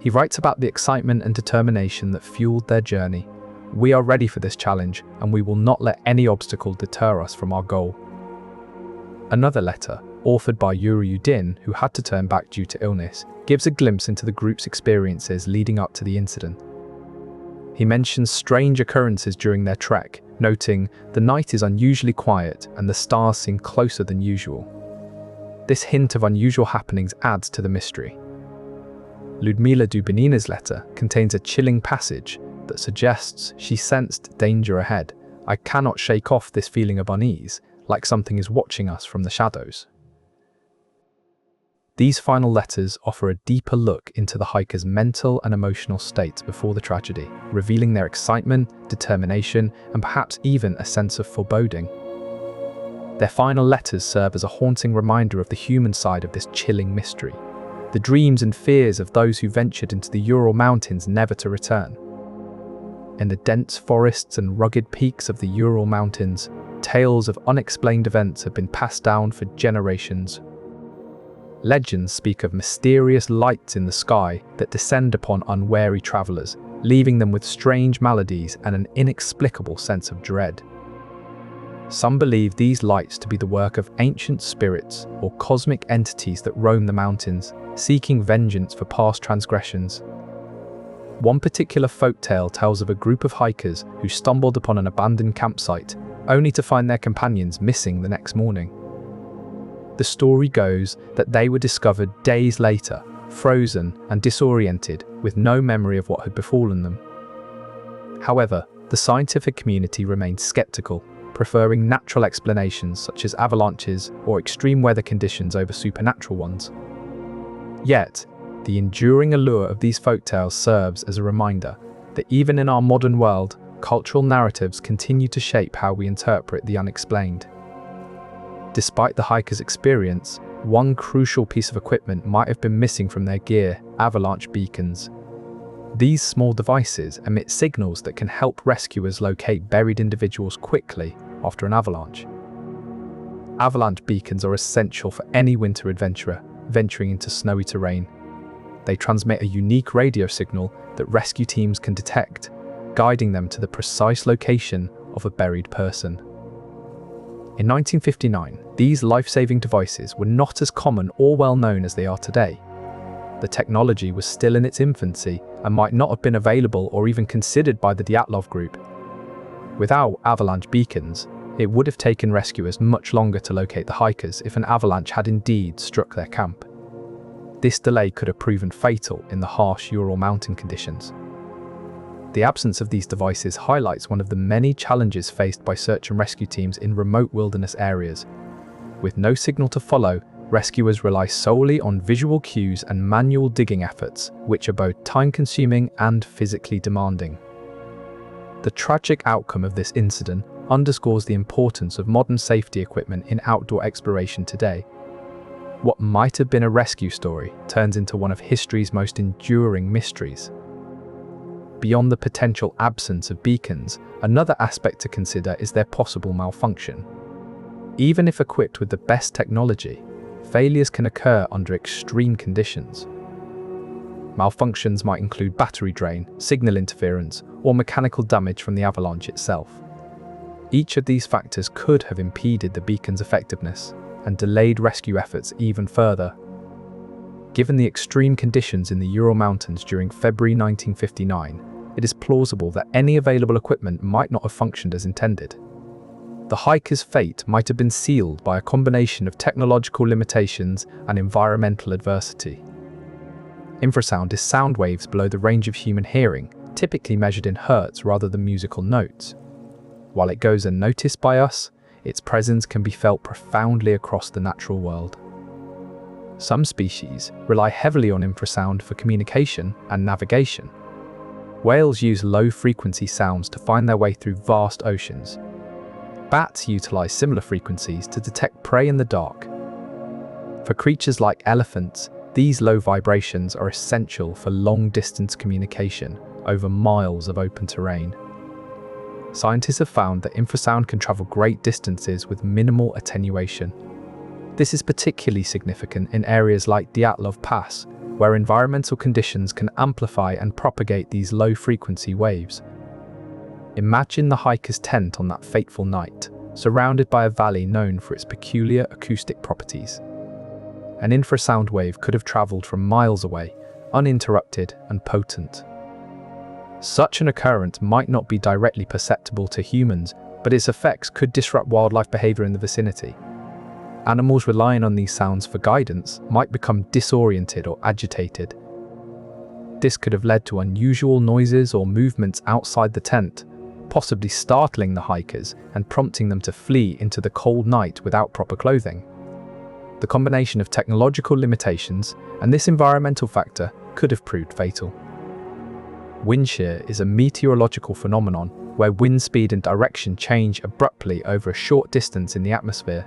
He writes about the excitement and determination that fueled their journey. "We are ready for this challenge, and we will not let any obstacle deter us from our goal." Another letter, authored by Yuri Yudin, who had to turn back due to illness, gives a glimpse into the group's experiences leading up to the incident. He mentions strange occurrences during their trek, noting, "The night is unusually quiet and the stars seem closer than usual." This hint of unusual happenings adds to the mystery. Lyudmila Dubinina's letter contains a chilling passage that suggests she sensed danger ahead. "I cannot shake off this feeling of unease, like something is watching us from the shadows." These final letters offer a deeper look into the hikers' mental and emotional states before the tragedy, revealing their excitement, determination, and perhaps even a sense of foreboding. Their final letters serve as a haunting reminder of the human side of this chilling mystery, the dreams and fears of those who ventured into the Ural Mountains never to return. In the dense forests and rugged peaks of the Ural Mountains, tales of unexplained events have been passed down for generations. Legends speak of mysterious lights in the sky that descend upon unwary travelers, leaving them with strange maladies and an inexplicable sense of dread. Some believe these lights to be the work of ancient spirits or cosmic entities that roam the mountains, seeking vengeance for past transgressions. One particular folktale tells of a group of hikers who stumbled upon an abandoned campsite, only to find their companions missing the next morning. The story goes that they were discovered days later, frozen and disoriented, with no memory of what had befallen them. However, the scientific community remained skeptical, preferring natural explanations such as avalanches or extreme weather conditions over supernatural ones. Yet, the enduring allure of these folktales serves as a reminder that even in our modern world, cultural narratives continue to shape how we interpret the unexplained. Despite the hikers' experience, one crucial piece of equipment might have been missing from their gear: avalanche beacons. These small devices emit signals that can help rescuers locate buried individuals quickly after an avalanche. Avalanche beacons are essential for any winter adventurer venturing into snowy terrain. They transmit a unique radio signal that rescue teams can detect, guiding them to the precise location of a buried person. In 1959, these life-saving devices were not as common or well-known as they are today. The technology was still in its infancy and might not have been available or even considered by the Dyatlov group. Without avalanche beacons, it would have taken rescuers much longer to locate the hikers if an avalanche had indeed struck their camp. This delay could have proven fatal in the harsh Ural mountain conditions. The absence of these devices highlights one of the many challenges faced by search and rescue teams in remote wilderness areas. With no signal to follow, rescuers rely solely on visual cues and manual digging efforts, which are both time-consuming and physically demanding. The tragic outcome of this incident underscores the importance of modern safety equipment in outdoor exploration today. What might have been a rescue story turns into one of history's most enduring mysteries. Beyond the potential absence of beacons, another aspect to consider is their possible malfunction. Even if equipped with the best technology, failures can occur under extreme conditions. Malfunctions might include battery drain, signal interference, or mechanical damage from the avalanche itself. Each of these factors could have impeded the beacon's effectiveness and delayed rescue efforts even further. Given the extreme conditions in the Ural Mountains during February 1959, it is plausible that any available equipment might not have functioned as intended. The hikers' fate might have been sealed by a combination of technological limitations and environmental adversity. Infrasound is sound waves below the range of human hearing, typically measured in hertz rather than musical notes. While it goes unnoticed by us, its presence can be felt profoundly across the natural world. Some species rely heavily on infrasound for communication and navigation. Whales use low-frequency sounds to find their way through vast oceans. Bats utilize similar frequencies to detect prey in the dark. For creatures like elephants, these low vibrations are essential for long-distance communication over miles of open terrain. Scientists have found that infrasound can travel great distances with minimal attenuation. This is particularly significant in areas like Dyatlov Pass, where environmental conditions can amplify and propagate these low-frequency waves. Imagine the hiker's tent on that fateful night, surrounded by a valley known for its peculiar acoustic properties. An infrasound wave could have traveled from miles away, uninterrupted and potent. Such an occurrence might not be directly perceptible to humans, but its effects could disrupt wildlife behavior in the vicinity. Animals relying on these sounds for guidance might become disoriented or agitated. This could have led to unusual noises or movements outside the tent, possibly startling the hikers and prompting them to flee into the cold night without proper clothing. The combination of technological limitations and this environmental factor could have proved fatal. Wind shear is a meteorological phenomenon where wind speed and direction change abruptly over a short distance in the atmosphere.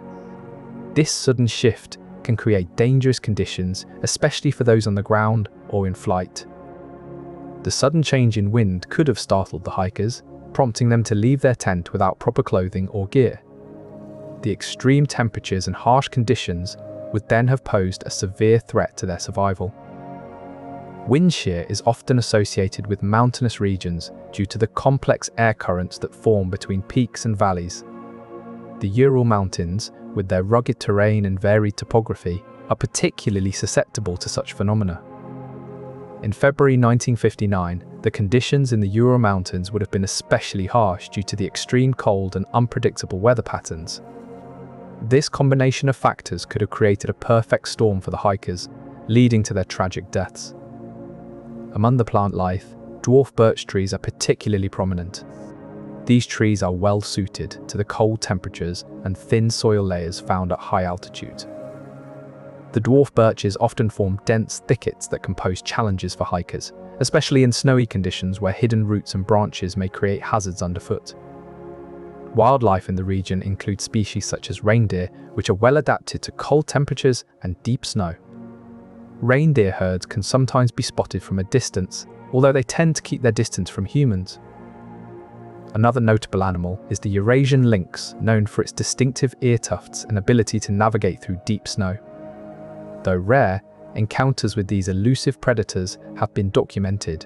This sudden shift can create dangerous conditions, especially for those on the ground or in flight. The sudden change in wind could have startled the hikers, prompting them to leave their tent without proper clothing or gear. The extreme temperatures and harsh conditions would then have posed a severe threat to their survival. Wind shear is often associated with mountainous regions due to the complex air currents that form between peaks and valleys. The Ural Mountains, with their rugged terrain and varied topography, are particularly susceptible to such phenomena. In February 1959, the conditions in the Ural Mountains would have been especially harsh due to the extreme cold and unpredictable weather patterns. This combination of factors could have created a perfect storm for the hikers, leading to their tragic deaths. Among the plant life, dwarf birch trees are particularly prominent. These trees are well suited to the cold temperatures and thin soil layers found at high altitudes. The dwarf birches often form dense thickets that can pose challenges for hikers, especially in snowy conditions where hidden roots and branches may create hazards underfoot. Wildlife in the region includes species such as reindeer, which are well adapted to cold temperatures and deep snow. Reindeer herds can sometimes be spotted from a distance, although they tend to keep their distance from humans. Another notable animal is the Eurasian lynx, known for its distinctive ear tufts and ability to navigate through deep snow. Though rare, encounters with these elusive predators have been documented.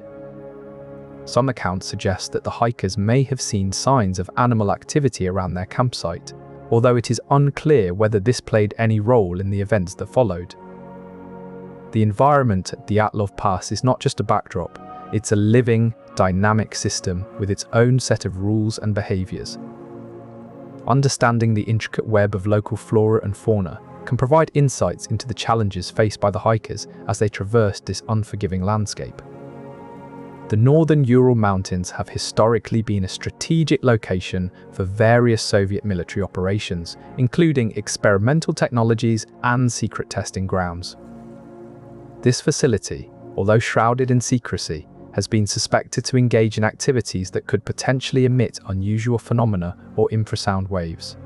Some accounts suggest that the hikers may have seen signs of animal activity around their campsite, although it is unclear whether this played any role in the events that followed. The environment at Dyatlov Pass is not just a backdrop, it's a living, dynamic system with its own set of rules and behaviors. Understanding the intricate web of local flora and fauna can provide insights into the challenges faced by the hikers as they traverse this unforgiving landscape. The northern Ural Mountains have historically been a strategic location for various Soviet military operations, including experimental technologies and secret testing grounds. This facility, although shrouded in secrecy, has been suspected to engage in activities that could potentially emit unusual phenomena or infrasound waves.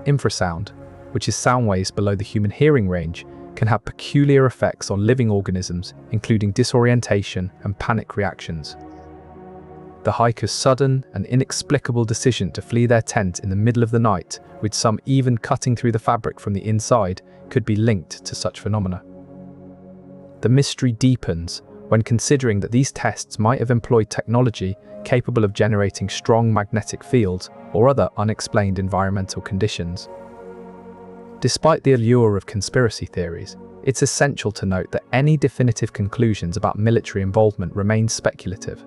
Infrasound, which is sound waves below the human hearing range, can have peculiar effects on living organisms, including disorientation and panic reactions. The hikers' sudden and inexplicable decision to flee their tent in the middle of the night, with some even cutting through the fabric from the inside, could be linked to such phenomena. The mystery deepens when considering that these tests might have employed technology capable of generating strong magnetic fields or other unexplained environmental conditions. Despite the allure of conspiracy theories, it's essential to note that any definitive conclusions about military involvement remain speculative.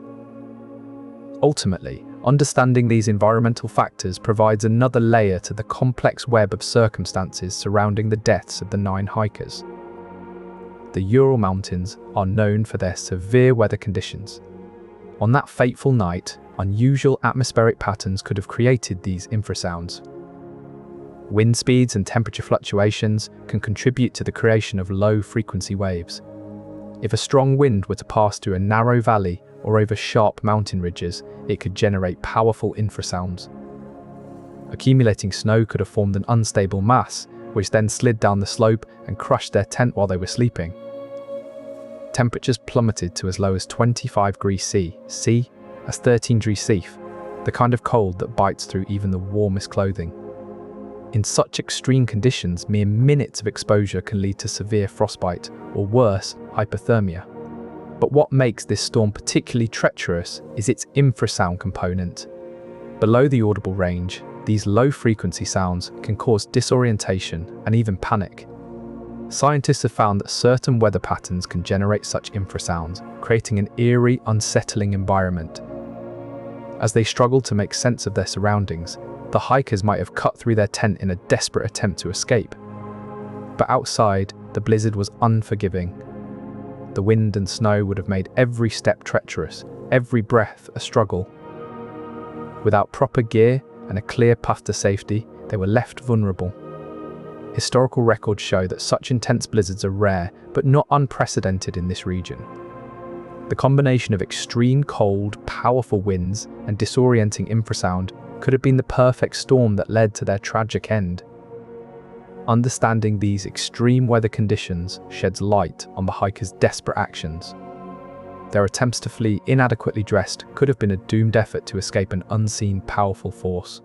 Ultimately, understanding these environmental factors provides another layer to the complex web of circumstances surrounding the deaths of the 9 hikers. The Ural Mountains are known for their severe weather conditions. On that fateful night, unusual atmospheric patterns could have created these infrasounds. Wind speeds and temperature fluctuations can contribute to the creation of low-frequency waves. If a strong wind were to pass through a narrow valley or over sharp mountain ridges, it could generate powerful infrasounds. Accumulating snow could have formed an unstable mass, which then slid down the slope and crushed their tent while they were sleeping. Temperatures plummeted to as low as 25 degrees C, that's 13 degrees C, the kind of cold that bites through even the warmest clothing. In such extreme conditions, mere minutes of exposure can lead to severe frostbite, or worse, hypothermia. But what makes this storm particularly treacherous is its infrasound component. Below the audible range, these low-frequency sounds can cause disorientation and even panic. Scientists have found that certain weather patterns can generate such infrasounds, creating an eerie, unsettling environment. As they struggled to make sense of their surroundings, the hikers might have cut through their tent in a desperate attempt to escape. But outside, the blizzard was unforgiving. The wind and snow would have made every step treacherous, every breath a struggle. Without proper gear and a clear path to safety, they were left vulnerable. Historical records show that such intense blizzards are rare, but not unprecedented in this region. The combination of extreme cold, powerful winds, and disorienting infrasound could have been the perfect storm that led to their tragic end. Understanding these extreme weather conditions sheds light on the hikers' desperate actions. Their attempts to flee inadequately dressed could have been a doomed effort to escape an unseen, powerful force.